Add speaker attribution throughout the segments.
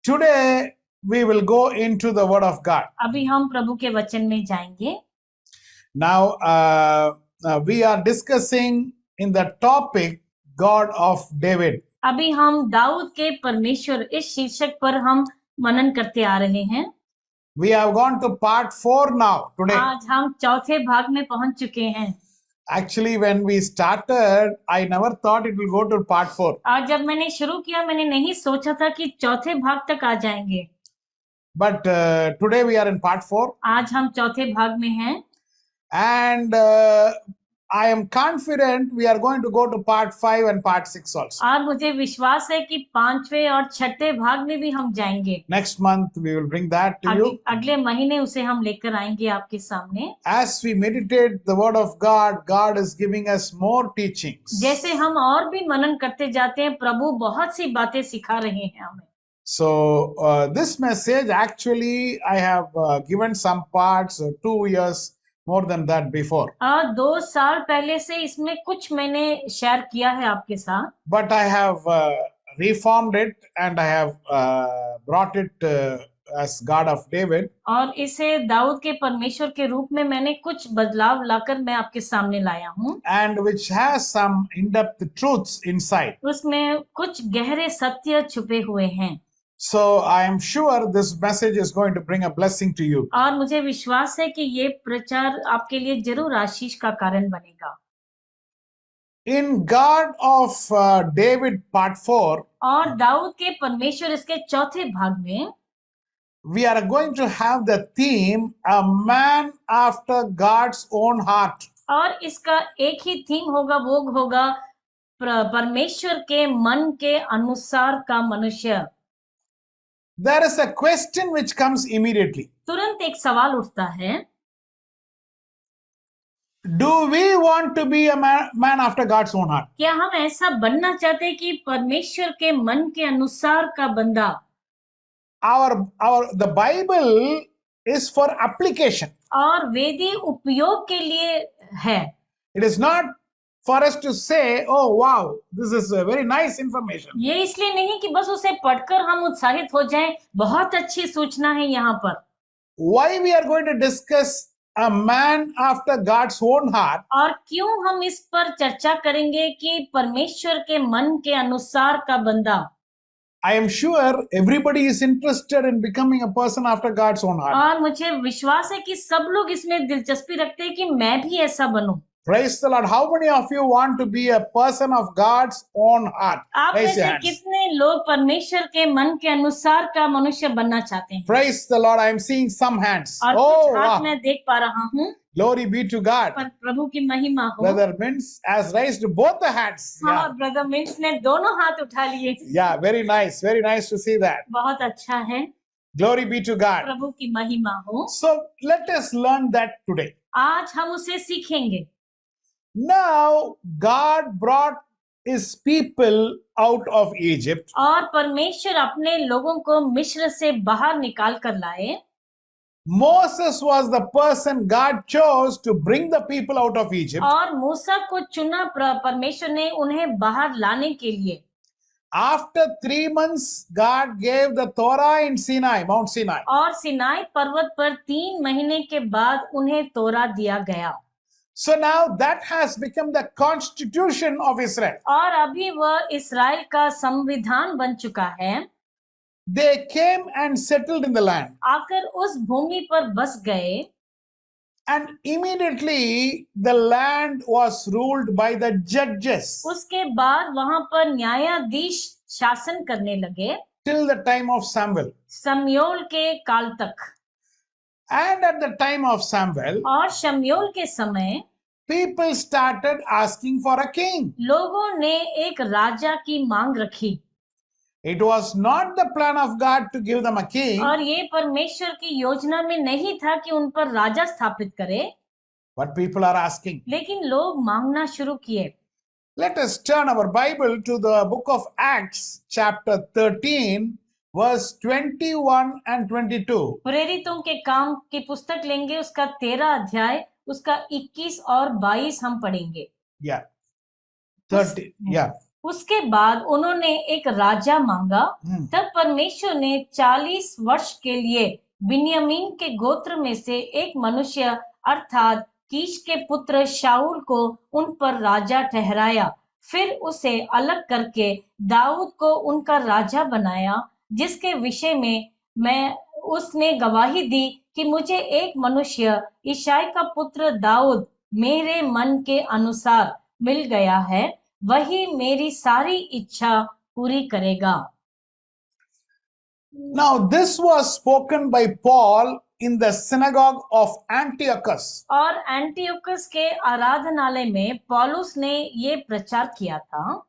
Speaker 1: Today we will go into the Word of God.
Speaker 2: अभी हम प्रभु के वचन में जाएंगे.
Speaker 1: Now we are discussing in the topic God of David.
Speaker 2: अभी हम दाऊद के परमेश्वर इस शीर्षक पर हम मनन करते आ रहे हैं.
Speaker 1: We have gone to part 4 now today.
Speaker 2: आज हम चौथे भाग में पहुंच चुके हैं.
Speaker 1: Actually, when we started, I never thought it will go to part 4.
Speaker 2: आज जब मैंने शुरू किया मैंने नहीं सोचा था कि चौथे भाग तक आ जाएंगे.
Speaker 1: But today we are in part 4.
Speaker 2: आज हम चौथे भाग में हैं.
Speaker 1: And I am confident we are going to go to part 5 and part 6 also.
Speaker 2: और मुझे विश्वास है कि पांचवे और छठे भाग में भी हम जाएंगे.
Speaker 1: Next month we will bring that to you.
Speaker 2: अगले महीने उसे हम लेकर आएंगे आपके सामने.
Speaker 1: As we meditate the word of God, God is giving us more teachings.
Speaker 2: जैसे हम और भी मनन करते जाते हैं प्रभु बहुत सी बातें सिखा रहे हैं हमें.
Speaker 1: So this message actually I have given some parts 2 years more than that before.
Speaker 2: 2 साल पहले से इसमें कुछ मैंने शेयर किया है आपके साथ.
Speaker 1: But I have reformed it and I have brought it as God of David.
Speaker 2: और इसे दाऊद के परमेश्वर के रूप में मैंने कुछ बदलाव लाकर मैं आपके सामने लाया हूँ.
Speaker 1: And which has some in-depth truths inside.
Speaker 2: उसमें कुछ गहरे सत्य छुपे हुए हैं.
Speaker 1: So I am sure this message is going to bring a blessing to you.
Speaker 2: और मुझे विश्वास है कि ये प्रचार आपके लिए जरूर आशीष का कारण बनेगा.
Speaker 1: In God of David part 4,
Speaker 2: और दाऊद के परमेश्वर इसके चौथे भाग में
Speaker 1: we are going to have the theme a man after God's own heart.
Speaker 2: और इसका एक ही थीम होगा, वो होगा परमेश्वर के मन के अनुसार का मनुष्य.
Speaker 1: There is a question which comes immediately.
Speaker 2: तुरंत एक सवाल उठता है.
Speaker 1: Do we want to be a man after God's own heart?
Speaker 2: क्या हम ऐसा बनना चाहते हैं कि परमेश्वर के मन के अनुसार का बंदा?
Speaker 1: The Bible is for application.
Speaker 2: और वेदी उपयोग के लिए है.
Speaker 1: It is not for us to say, oh wow, this is a very nice information.
Speaker 2: ये इसलिए नहीं कि बस उसे पढ़कर हम उत्साहित हो जाएं, बहुत अच्छी सूचना है यहाँ पर.
Speaker 1: Why we are going to discuss a man after God's own heart?
Speaker 2: और क्यों हम इस पर चर्चा करेंगे कि परमेश्वर के मन के अनुसार का बंदा?
Speaker 1: I am sure everybody is interested in becoming a person after God's own heart.
Speaker 2: और मुझे विश्वास है कि सब लोग इसमें दिलचस्पी रखते हैं कि मैं भी ऐसा बनूं.
Speaker 1: Praise the Lord. How many of you want to be a person of God's own heart?
Speaker 2: आप में
Speaker 1: Raise your
Speaker 2: से
Speaker 1: hands.
Speaker 2: कितने लोग परमेश्वर के मन के अनुसार का मनुष्य बनना चाहते हैं?
Speaker 1: Praise the Lord. I am seeing some hands.
Speaker 2: और
Speaker 1: Oh,
Speaker 2: कुछ हाथ
Speaker 1: wow.
Speaker 2: मैं देख पा रहा हूँ.
Speaker 1: Glory be to God.
Speaker 2: पर प्रभु की महिमा हो.
Speaker 1: Brother Mintz has raised both the hands.
Speaker 2: हाँ, ब्रदर मिंट्स ने दोनों हाथ उठा लिए.
Speaker 1: Yeah, very nice. Very nice to see that.
Speaker 2: बहुत अच्छा है.
Speaker 1: Glory be to God.
Speaker 2: प्रभु की महिमा हो.
Speaker 1: So let us learn that today.
Speaker 2: आज हम उसे सीखेंगे.
Speaker 1: Now God brought his people out of Egypt.
Speaker 2: और परमेश्वर अपने लोगों को मिस्र से बाहर निकाल कर लाए.
Speaker 1: Moses was the person God chose to bring the people out of Egypt.
Speaker 2: और मूसा को चुना परमेश्वर ने उन्हें बाहर लाने के लिए.
Speaker 1: After 3 months, God gave the Torah in Sinai, Mount Sinai.
Speaker 2: और सिनाई पर्वत पर 3 महीने के बाद उन्हें तोरा दिया गया.
Speaker 1: So now that has become the constitution of Israel.
Speaker 2: और अभी वह इस्राएल का संविधान बन चुका है.
Speaker 1: They came and settled in the land.
Speaker 2: आकर उस भूमि पर बस गए.
Speaker 1: And immediately the land was ruled by the judges.
Speaker 2: उसके बाद वहां पर न्यायाधीश शासन करने लगे.
Speaker 1: Till the time of Samuel.
Speaker 2: शमूएल के काल तक.
Speaker 1: And at the time of Samuel,
Speaker 2: और शमूएल के समय
Speaker 1: people started asking for a king.
Speaker 2: लोगों ने एक राजा की मांग रखी.
Speaker 1: It was not the plan of God to give them a king.
Speaker 2: और ये परमेश्वर की योजना में नहीं था कि उन पर राजा स्थापित करे.
Speaker 1: But people are asking.
Speaker 2: लेकिन लोग मांगना शुरू किए.
Speaker 1: Let us turn our Bible to the book of Acts, chapter 13, verse 21 and 22.
Speaker 2: प्रेरितों के काम की पुस्तक लेंगे, उसका 13 अध्याय, उसका 21 और 22 हम पढ़ेंगे.
Speaker 1: Yeah. 30. Yeah.
Speaker 2: उसके बाद उन्होंने एक राजा मांगा।
Speaker 1: Hmm.
Speaker 2: तब परमेश्वर ने 40 वर्ष के लिए बिन्यामीन के गोत्र में से एक मनुष्य अर्थात कीश के पुत्र शाऊल को उन पर राजा ठहराया। फिर उसे अलग करके दाऊद को उनका राजा बनाया, जिसके विषय में मैं उसने गवाही दी कि मुझे एक मनुष्य यिशै का पुत्र दाऊद मेरे मन के अनुसार मिल गया है, वही मेरी सारी इच्छा पूरी करेगा।
Speaker 1: Now, this was spoken by Paul in the synagogue of Antiochus.
Speaker 2: और एंटियोकस के आराधनालय में पौलुस ने ये प्रचार किया था।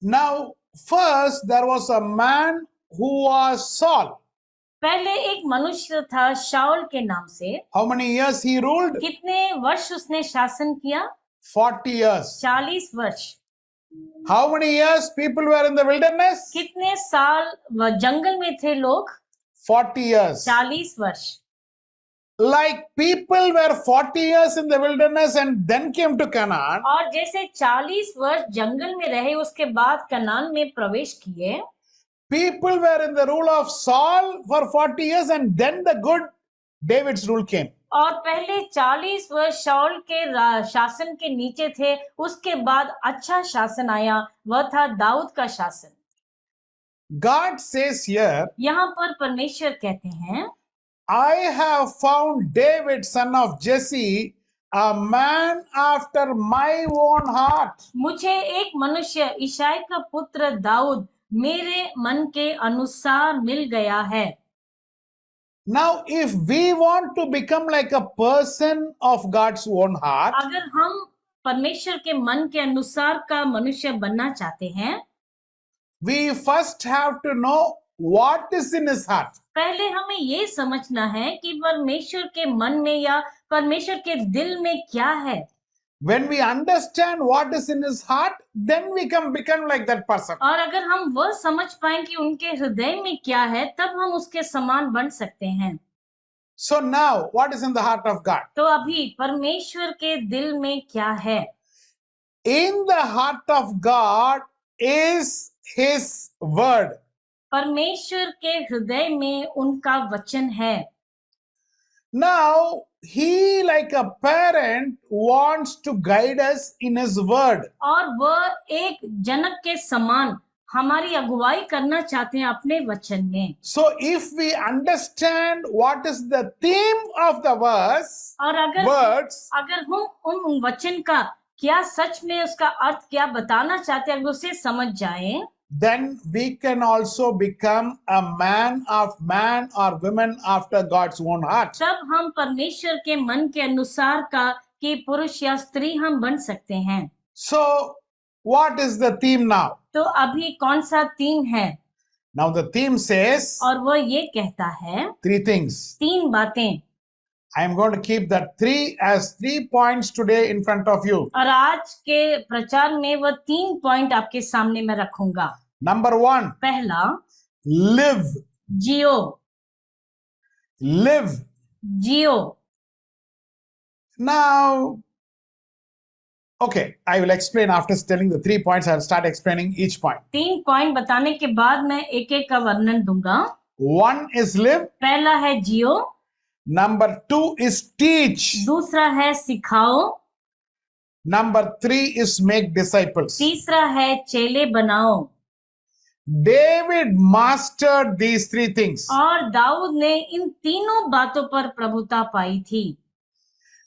Speaker 1: Now, first there was a man who was Saul.
Speaker 2: पहले एक मनुष्य था शाऊल के नाम से।
Speaker 1: How many years he ruled?
Speaker 2: कितने वर्ष उसने शासन किया?
Speaker 1: 40 years.
Speaker 2: 40 वर्ष।
Speaker 1: How many years people were in the wilderness?
Speaker 2: कितने साल जंगल में थे लोग?
Speaker 1: 40 years.
Speaker 2: 40 वर्ष।
Speaker 1: Like people were 40 years in the wilderness and then came to Canaan.
Speaker 2: और जैसे 40 वर्ष जंगल में रहे उसके बाद कनान में प्रवेश किए,
Speaker 1: People were in the rule of Saul for 40 years and then the good David's rule came.
Speaker 2: और पहले 40 वर्ष शाऊल के शासन के नीचे थे, उसके बाद अच्छा शासन आया, वह था दाऊद का शासन।
Speaker 1: God says here,
Speaker 2: यहाँ पर परमेश्वर कहते हैं,
Speaker 1: I have found David, son of Jesse, a man after my own heart.
Speaker 2: मुझे एक मनुष्य यिशै का पुत्र दाऊद मेरे मन के अनुसार मिल गया है।
Speaker 1: Now, if we want to become like a person of God's own heart,
Speaker 2: अगर हम परमेश्वर के मन के अनुसार का मनुष्य बनना चाहते हैं,
Speaker 1: we first have to know what is in his heart.
Speaker 2: पहले हमें ये समझना है कि परमेश्वर के मन में या परमेश्वर के दिल में क्या है।
Speaker 1: When we understand what is in his heart, then we can become like that person.
Speaker 2: और अगर हम वह समझ पाए कि उनके हृदय में क्या है, तब हम उसके समान बन सकते हैं।
Speaker 1: So now, what is in the heart of God?
Speaker 2: तो अभी परमेश्वर के दिल में क्या है?
Speaker 1: In the heart of God is his word.
Speaker 2: परमेश्वर के हृदय में उनका वचन है।
Speaker 1: Now, he like a parent wants to guide us in his word.
Speaker 2: और वह एक जनक के समान हमारी अगुवाई करना चाहते हैं अपने वचन में।
Speaker 1: So, if we understand what is the theme of the verse,
Speaker 2: और
Speaker 1: words,
Speaker 2: अगर हम उन वचन का क्या सच में उसका अर्थ क्या बताना चाहते हैं, अगर उसे समझ जाएं,
Speaker 1: then we can also become a man or woman after God's own heart.
Speaker 2: तब हम परमेश्वर के मन के अनुसार का कि पुरुष या स्त्री हम बन सकते हैं।
Speaker 1: So, what is the theme now?
Speaker 2: तो अभी कौन सा थीम है?
Speaker 1: Now, the theme says
Speaker 2: और वह ये कहता है
Speaker 1: 3 things.
Speaker 2: 3 बातें।
Speaker 1: I am going to keep that 3 points today in front of you.
Speaker 2: और आज के प्रचार में वह 3 पॉइंट आपके सामने मैं रखूंगा।
Speaker 1: Number 1,
Speaker 2: पहला,
Speaker 1: live.
Speaker 2: Jio.
Speaker 1: Live.
Speaker 2: Jio.
Speaker 1: Now, okay, I will explain after telling the 3 points. I'll start explaining each point.
Speaker 2: 3 point बताने के बाद मैं एक एक का वर्णन दूंगा।
Speaker 1: 1 is live.
Speaker 2: पहला है जियो।
Speaker 1: Number 2 is teach.
Speaker 2: दूसरा है सिखाओ।
Speaker 1: Number 3 is make disciples.
Speaker 2: तीसरा है चेले बनाओ।
Speaker 1: David mastered these 3 things.
Speaker 2: और दाऊद ने इन तीनों बातों पर प्रभुता पाई थी।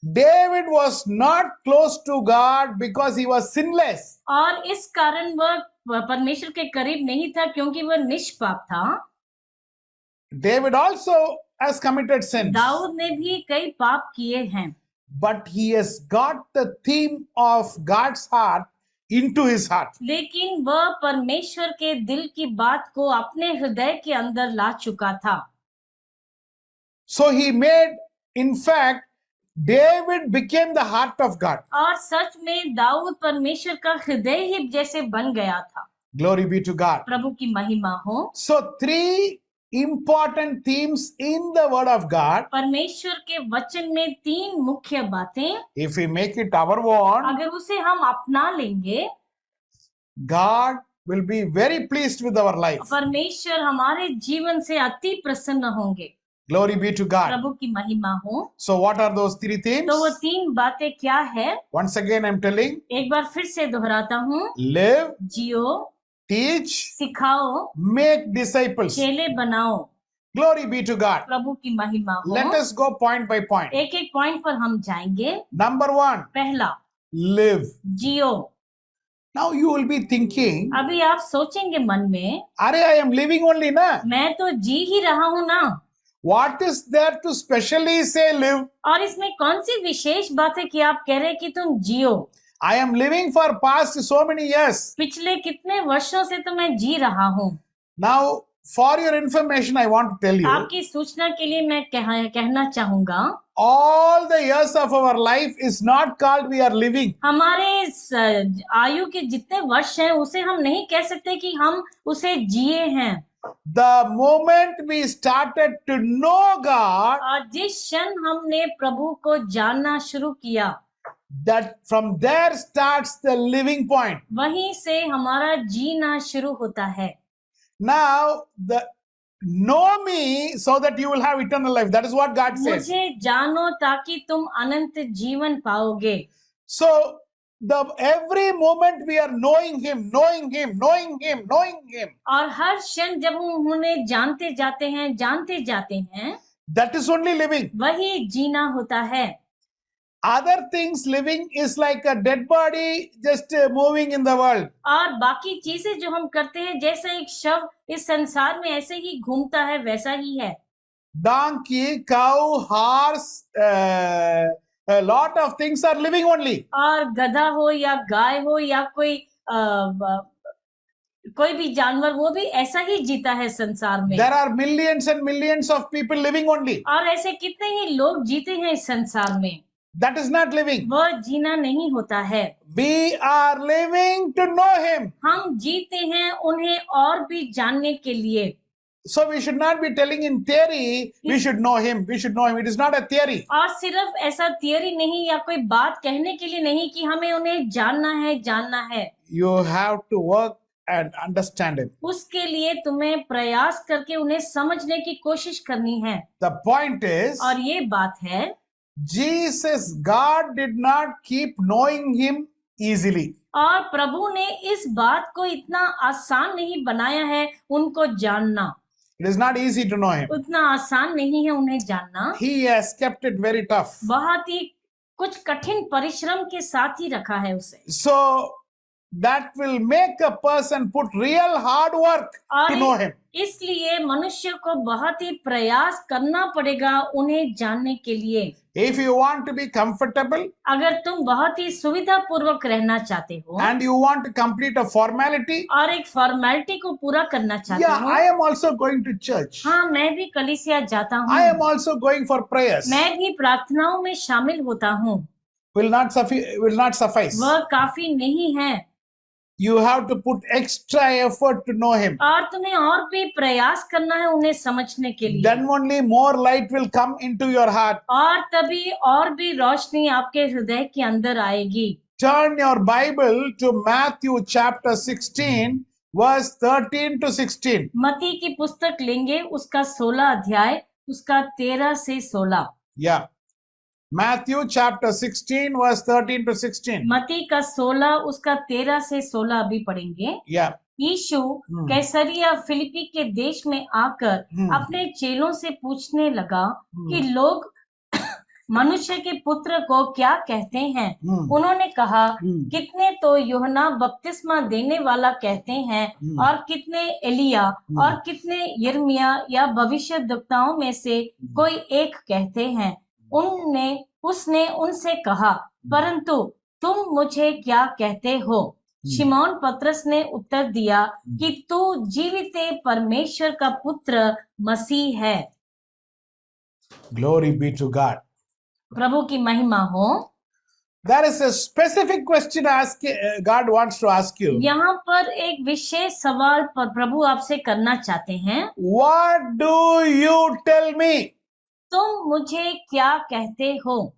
Speaker 1: David was not close to God because he was sinless.
Speaker 2: और इस कारण वह परमेश्वर के करीब नहीं था क्योंकि वह निष्पाप था।
Speaker 1: David also has committed sins.
Speaker 2: Dawood ने भी कई पाप किए हैं,
Speaker 1: But he has got the theme of God's heart into his heart.
Speaker 2: लेकिन वह परमेश्वर के दिल की बात को अपने हृदय के अंदर ला चुका था।
Speaker 1: So he made, in fact, David became the heart of God.
Speaker 2: और सच में दाऊद परमेश्वर का हृदय ही जैसे बन गया था।
Speaker 1: Glory be to God.
Speaker 2: प्रभु की महिमा हो।
Speaker 1: So 3 important themes in the word of God.
Speaker 2: परमेश्वर के वचन में 3 मुख्य बातें,
Speaker 1: If we make it our own,
Speaker 2: अगर उसे हम अपना लेंगे,
Speaker 1: God will be very pleased with our life.
Speaker 2: परमेश्वर हमारे जीवन से अति प्रसन्न होंगे।
Speaker 1: Glory be to God.
Speaker 2: प्रभु की महिमा हो।
Speaker 1: So what are those three themes?
Speaker 2: तो वो 3 बातें क्या है?
Speaker 1: Once again I'm telling,
Speaker 2: एक बार फिर से दोहराता हूँ।
Speaker 1: live,
Speaker 2: जियो,
Speaker 1: teach,
Speaker 2: सिखाओ,
Speaker 1: make disciples.
Speaker 2: चेले बनाओ।
Speaker 1: Glory be to God.
Speaker 2: प्रभु की महिमा हो।
Speaker 1: Let us go point by point.
Speaker 2: एक एक पॉइंट पर हम जाएंगे।
Speaker 1: Number 1,
Speaker 2: पहला,
Speaker 1: live.
Speaker 2: Jio.
Speaker 1: Now you will be thinking,
Speaker 2: अभी आप सोचेंगे मन में,
Speaker 1: अरे I am living only na.
Speaker 2: मैं तो जी ही रहा हूँ ना,
Speaker 1: What is there to specially say live?
Speaker 2: और इसमें कौन सी विशेष बात है कि आप कह रहे हैं कि तुम जियो?
Speaker 1: I am living for past so many years.
Speaker 2: पिछले कितने वर्षों से तो मैं जी रहा हूँ।
Speaker 1: Now, for your information, I want to tell you,
Speaker 2: आपकी सूचना के लिए मैं कहना चाहूंगा,
Speaker 1: all the years of our life is not called we are living.
Speaker 2: हमारे आयु के जितने वर्ष हैं उसे हम नहीं कह सकते कि हम उसे जिए हैं।
Speaker 1: The moment we started to know God,
Speaker 2: और जिस क्षण हमने प्रभु को जानना शुरू किया,
Speaker 1: that from there starts the living point.
Speaker 2: वहीं से हमारा जीना शुरू होता है।
Speaker 1: Now, the know me so that you will have eternal life. That is what God says.
Speaker 2: मुझे जानो ताकि तुम अनंत जीवन पाओगे।
Speaker 1: So, the every moment we are knowing Him, knowing Him, knowing Him, knowing Him.
Speaker 2: और हर क्षण जब हम उन्हें जानते जाते हैं,
Speaker 1: That is only living.
Speaker 2: वही जीना होता है।
Speaker 1: Other things living is like a dead body just moving in the world.
Speaker 2: और बाकी चीजें जो हम करते हैं, जैसा एक शव इस संसार में ऐसे ही घूमता है, वैसा ही है।
Speaker 1: Donkey, cow, horse, a lot of things are living only.
Speaker 2: और गधा हो या गाय हो या कोई भी जानवर, वो भी ऐसा ही जीता है संसार में।
Speaker 1: There are millions and millions of people living only.
Speaker 2: और ऐसे कितने ही लोग जीते हैं इस संसार में।
Speaker 1: That is not living.
Speaker 2: वो जीना नहीं होता है।
Speaker 1: We are living to know Him.
Speaker 2: हम जीते हैं उन्हें और भी जानने के लिए।
Speaker 1: So we should not be telling in theory, we should know Him, we should know Him. It is not a theory.
Speaker 2: और सिर्फ ऐसा थियरी नहीं या कोई बात कहने के लिए नहीं कि हमें उन्हें जानना है।
Speaker 1: You have to work and understand Him.
Speaker 2: उसके लिए तुम्हें प्रयास करके उन्हें समझने की कोशिश करनी है।
Speaker 1: The point is,
Speaker 2: और ये बात है,
Speaker 1: Jesus, God did not keep knowing Him easily.
Speaker 2: और प्रभु ने इस बात को इतना आसान नहीं बनाया है उनको जानना।
Speaker 1: It is not easy to know Him.
Speaker 2: उतना आसान नहीं है उन्हें जानना।
Speaker 1: He has kept it very tough.
Speaker 2: बहुत ही कुछ कठिन परिश्रम के साथ ही रखा है उसे।
Speaker 1: So that will make a person put real hard work to know Him.
Speaker 2: इसलिए मनुष्य को बहुत ही प्रयास करना पड़ेगा उन्हें जानने के लिए।
Speaker 1: If you want to be comfortable,
Speaker 2: अगर तुम बहुत ही सुविधा पूर्वक रहना चाहते हो,
Speaker 1: and you want to complete a formality,
Speaker 2: और एक फॉर्मेलिटी को पूरा करना चाहते हो,
Speaker 1: yeah, I am also going to church.
Speaker 2: हाँ, मैं भी कलीसिया जाता हूँ।
Speaker 1: I am also going for prayers.
Speaker 2: मैं भी प्रार्थनाओं में शामिल होता हूँ।
Speaker 1: Will not suffice.
Speaker 2: वह काफी नहीं है।
Speaker 1: You have to put extra effort to know Him.
Speaker 2: और तुम्हें और भी प्रयास करना है उन्हें समझने के लिए।
Speaker 1: Then only more light will come into your heart.
Speaker 2: और तभी और भी रोशनी आपके हृदय के अंदर आएगी।
Speaker 1: Turn your Bible to Matthew chapter 16, verse 13 to 16.
Speaker 2: मत्ती की पुस्तक लेंगे, उसका 16 अध्याय, उसका 13 से 16।
Speaker 1: Yeah. Matthew chapter 16, verse 13 to 16.
Speaker 2: मत्ती का 16, उसका 13 से 16 अभी पढ़ेंगे।
Speaker 1: Yeah.
Speaker 2: यीशु कैसरिया फिलिपी के देश में आकर अपने चेलों से पूछने लगा कि लोग मनुष्य के पुत्र को क्या कहते हैं? उन्होंने कहा, कितने तो यूहन्ना बपतिस्मा देने वाला कहते हैं, और कितने एलिया, और कितने यिर्मयाह या भविष्यद्वक्ताओं में से कोई एक कहते हैं। उसने उनसे कहा, परंतु तुम मुझे क्या कहते हो? शिमोन पतरस ने उत्तर दिया कि तू जीवित परमेश्वर का पुत्र मसीह है।
Speaker 1: Glory be to God.
Speaker 2: प्रभु की महिमा हो।
Speaker 1: There is a specific question God wants to ask you.
Speaker 2: यहाँ पर एक विशेष सवाल पर प्रभु आपसे करना चाहते हैं।
Speaker 1: What do you tell me?
Speaker 2: तुम मुझे क्या कहते हो?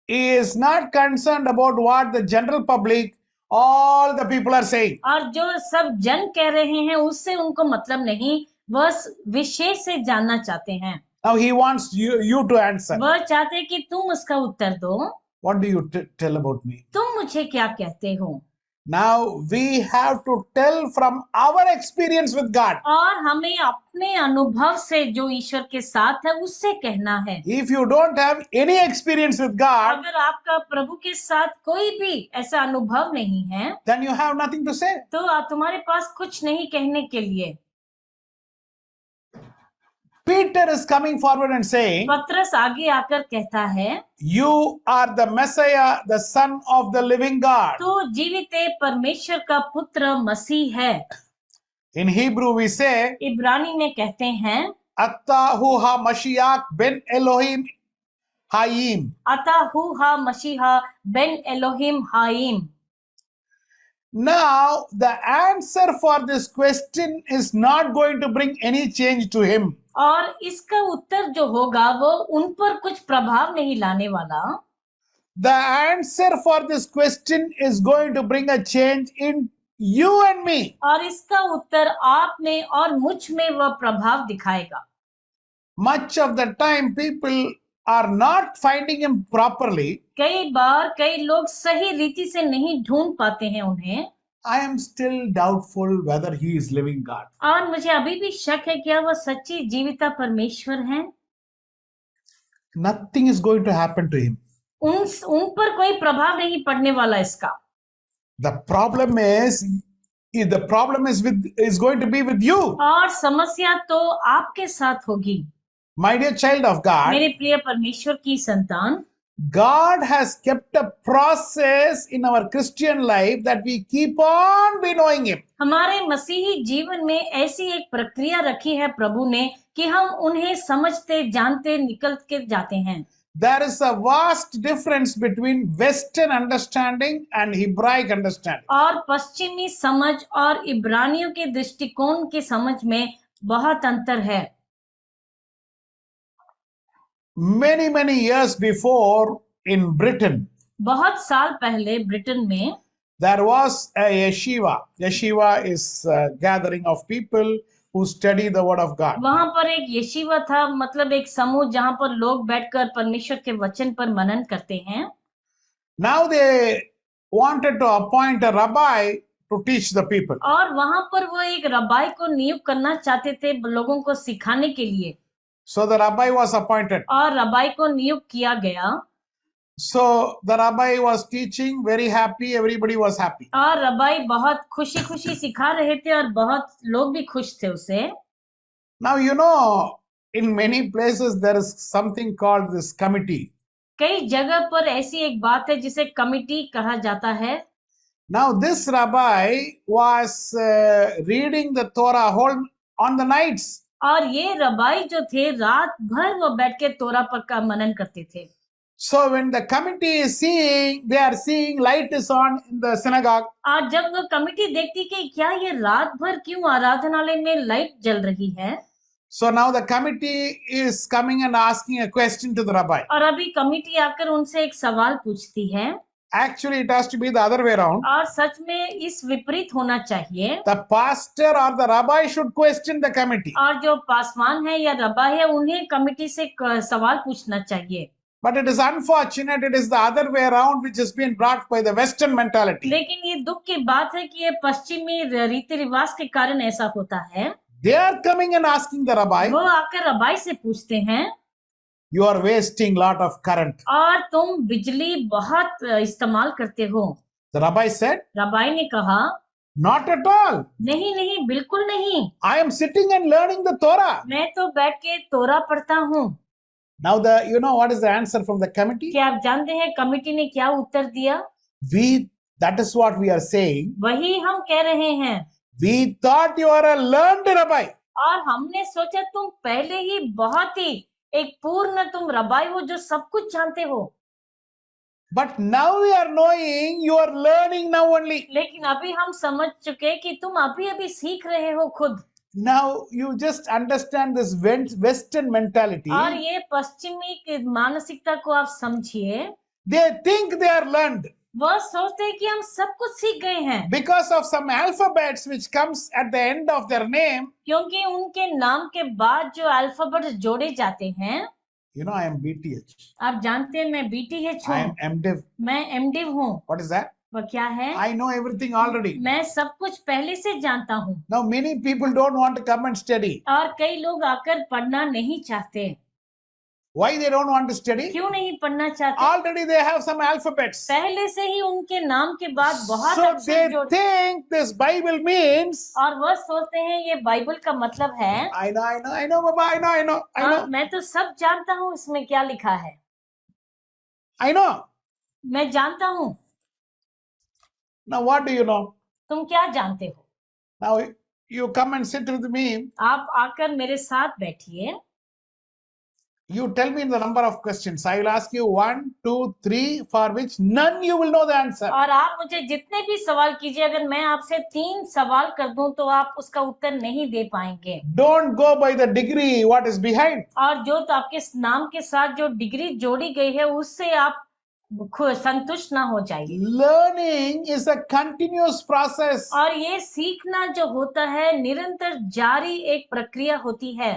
Speaker 1: He is not concerned about what the general public all the people are saying.
Speaker 2: और जो सब जन कह रहे हैं उससे उनको मतलब नहीं, वह विषय से जानना चाहते हैं।
Speaker 1: Now he wants you to answer.
Speaker 2: वह चाहते हैं कि तुम उसका उत्तर दो।
Speaker 1: What do you tell about me?
Speaker 2: तुम मुझे क्या कहते हो?
Speaker 1: Now we have to tell from our experience with God.
Speaker 2: और हमें अपने अनुभव से जो ईश्वर के साथ है उससे कहना है।
Speaker 1: If you don't have any experience with God,
Speaker 2: अगर आपका प्रभु के साथ कोई भी ऐसा अनुभव नहीं है,
Speaker 1: then you have nothing to say.
Speaker 2: तो तुम्हारे पास कुछ नहीं कहने के लिए।
Speaker 1: Peter is coming forward and saying,
Speaker 2: पत्रस आगे आकर कहता है,
Speaker 1: you are the Messiah, the Son of the living God.
Speaker 2: तो जीवित परमेश्वर का पुत्र मसीह है।
Speaker 1: In Hebrew we say,
Speaker 2: इब्रानी में कहते हैं,
Speaker 1: Attahu ha-Mashiach ben Elohim Hayim.
Speaker 2: अताहु हा मसीहा Ben Elohim hymn.
Speaker 1: Now, the answer for this question is not going to bring any change to him.
Speaker 2: और इसका उत्तर जो होगा वो उन पर कुछ प्रभाव नहीं लाने वाला।
Speaker 1: The answer for this question is going to bring a change in you and me.
Speaker 2: और इसका उत्तर आप में और मुझ में वह प्रभाव दिखाएगा।
Speaker 1: Much of the time people are not finding him properly.
Speaker 2: कई बार कई लोग सही रीति से नहीं ढूंढ पाते हैं उन्हें।
Speaker 1: I am still doubtful whether he is living God.
Speaker 2: और मुझे अभी भी शक है क्या वह सच्ची जीविता परमेश्वर हैं।
Speaker 1: Nothing is going to happen to him.
Speaker 2: उन पर कोई प्रभाव नहीं पड़ने वाला इसका।
Speaker 1: The problem is going to be with you.
Speaker 2: और समस्या तो आपके साथ होगी।
Speaker 1: My dear child of God,
Speaker 2: मेरे प्रिय परमेश्वर की संतान,
Speaker 1: God has kept a process in our Christian life that we keep on knowing him.
Speaker 2: हमारे मसीही जीवन में ऐसी एक प्रक्रिया रखी है प्रभु ने कि हम उन्हें समझते जानते निकल के जाते हैं।
Speaker 1: There is a vast difference between Western understanding and Hebraic understanding.
Speaker 2: और पश्चिमी समझ और इब्रानियों के दृष्टिकोण की समझ में बहुत अंतर है।
Speaker 1: Many years before in Britain,
Speaker 2: बहुत साल पहले ब्रिटेन में
Speaker 1: there was a yeshiva. Yeshiva is a gathering of people who study the word of God.
Speaker 2: वहां पर एक यशीवा था, मतलब एक समूह जहां पर लोग बैठकर परमेश्वर के वचन पर मनन करते हैं।
Speaker 1: Now they wanted to appoint a rabbi to teach the people.
Speaker 2: और वहां पर वो एक रबाई को नियुक्त करना चाहते थे लोगों को सिखाने के लिए।
Speaker 1: So the rabbi was appointed.
Speaker 2: और रबाई को नियुक्त किया गया।
Speaker 1: So the rabbi was teaching, very happy, everybody was happy.
Speaker 2: और रबाई बहुत खुशी खुशी सिखा रहे थे और बहुत लोग भी खुश थे उसे।
Speaker 1: Now you know, in many places there is something called this committee.
Speaker 2: कई जगह पर ऐसी एक बात है जिसे कमिटी कहा जाता है।
Speaker 1: Now this rabbi was reading the Torah whole on the nights.
Speaker 2: और ये रबाई जो थे रात भर वो बैठ के तोरा पर का मनन करते थे।
Speaker 1: So when the committee is seeing, they are seeing light is on in the synagogue.
Speaker 2: आज जब वो कमिटी देखती कि क्या ये रात भर क्यों आराधनालय में लाइट जल रही है।
Speaker 1: So now the committee is coming and asking a question to the rabbi.
Speaker 2: और अभी कमिटी आकर उनसे एक सवाल पूछती है।
Speaker 1: Actually, it has to be the other way around.
Speaker 2: और सच में इस विपरीत होना चाहिए।
Speaker 1: The pastor or the rabbi should question the committee.
Speaker 2: और जो पासवान है या रबा है उन्हें कमिटी से सवाल पूछना चाहिए।
Speaker 1: But it is unfortunate, it is the other way around which has been brought by the Western mentality.
Speaker 2: लेकिन ये दुख की बात है कि ये पश्चिमी रीति रिवाज के कारण ऐसा होता है।
Speaker 1: They are coming and asking the rabbi,
Speaker 2: वो आकर रबाई से पूछते हैं,
Speaker 1: you are wasting lot of current.
Speaker 2: और तुम बिजली बहुत इस्तेमाल करते हो।
Speaker 1: The rabbi said,
Speaker 2: रबाई ने कहा,
Speaker 1: not at all.
Speaker 2: नहीं नहीं, बिल्कुल नहीं।
Speaker 1: I am sitting and learning the Torah.
Speaker 2: मैं तो बैठ के तोरा पढ़ता हूँ।
Speaker 1: Now you know what is the answer from the committee?
Speaker 2: क्या आप जानते हैं कमिटी ने क्या उत्तर दिया?
Speaker 1: That is what we are saying.
Speaker 2: वही हम कह रहे हैं।
Speaker 1: We thought you are a learned rabbi.
Speaker 2: और हमने सोचा तुम पहले ही बहुत ही एक पूर्ण तुम रबाई हो जो सब कुछ जानते हो।
Speaker 1: But now we are knowing you are learning now only.
Speaker 2: लेकिन अभी हम समझ चुके कि तुम अभी अभी सीख रहे हो खुद।
Speaker 1: Now you just understand this Western mentality.
Speaker 2: और ये पश्चिमी मानसिकता को आप समझिए।
Speaker 1: They think they are learned.
Speaker 2: वह सोचते हैं कि हम सब कुछ सीख गए हैं,
Speaker 1: because of some alphabets which comes at the end of their name.
Speaker 2: क्योंकि उनके नाम के बाद जो अल्फाबेट जोड़े जाते हैं।
Speaker 1: You know, I am BTH.
Speaker 2: आप जानते हैं मैं BTH
Speaker 1: I
Speaker 2: हूँ,
Speaker 1: am MDiv.
Speaker 2: मैं MDiv हूँ।
Speaker 1: What is that?
Speaker 2: वह क्या है?
Speaker 1: I know everything already.
Speaker 2: मैं सब कुछ पहले से जानता हूँ।
Speaker 1: Now, many people don't want to come and study.
Speaker 2: और कई लोग आकर पढ़ना नहीं चाहते।
Speaker 1: Why they don't want to study?
Speaker 2: क्यों नहीं पढ़ना चाहते?
Speaker 1: Already they have some alphabets.
Speaker 2: पहले से ही उनके नाम के बाद बहुत
Speaker 1: So
Speaker 2: अक्षर
Speaker 1: they
Speaker 2: जोड़,
Speaker 1: think this Bible means.
Speaker 2: और वह सोचते हैं ये बाइबल का मतलब है।
Speaker 1: I know, Baba, I know.
Speaker 2: हाँ, मैं तो सब जानता हूँ इसमें क्या लिखा है।
Speaker 1: I know.
Speaker 2: मैं जानता हूँ।
Speaker 1: Now, what do you know?
Speaker 2: तुम क्या जानते हो?
Speaker 1: Now, you come and sit with me.
Speaker 2: आप आकर मेरे साथ बैठिए।
Speaker 1: You tell me the number of questions. I will ask you 1, 2, 3, for which none you will know the answer.
Speaker 2: और आप मुझे जितने भी सवाल कीजिए, अगर मैं आपसे 3 सवाल कर दूं तो आप उसका उत्तर नहीं दे पाएंगे।
Speaker 1: Don't go by the degree, what is behind.
Speaker 2: और जो तो आपके नाम के साथ जो डिग्री जोड़ी गई है उससे आप संतुष्ट ना हो जाइए।
Speaker 1: Learning is a continuous process.
Speaker 2: और ये सीखना जो होता है निरंतर जारी एक प्रक्रिया होती है।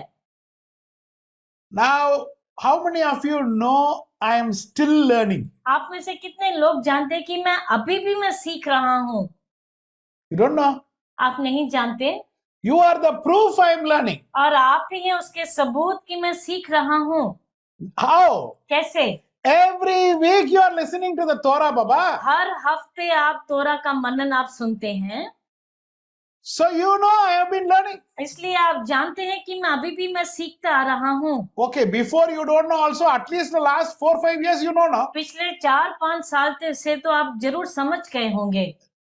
Speaker 1: Now, how many of you know I am still learning?
Speaker 2: आप में से कितने लोग जानते हैं कि मैं अभी भी मैं सीख रहा हूँ?
Speaker 1: You don't know?
Speaker 2: आप नहीं जानते।
Speaker 1: You are the proof I am learning.
Speaker 2: और आप ही हैं उसके सबूत कि मैं सीख रहा हूँ।
Speaker 1: How?
Speaker 2: कैसे?
Speaker 1: Every week you are listening to the Torah, Baba.
Speaker 2: हर हफ्ते आप तोरा का मनन आप सुनते हैं,
Speaker 1: So you know I have been learning.
Speaker 2: इसलिए आप जानते हैं कि मैं अभी भी मैं सीखता आ रहा हूँ।
Speaker 1: Okay, before you don't know also, at least the last 4-5 years you know now.
Speaker 2: पिछले 4-5 साल से तो आप जरूर समझ गए होंगे।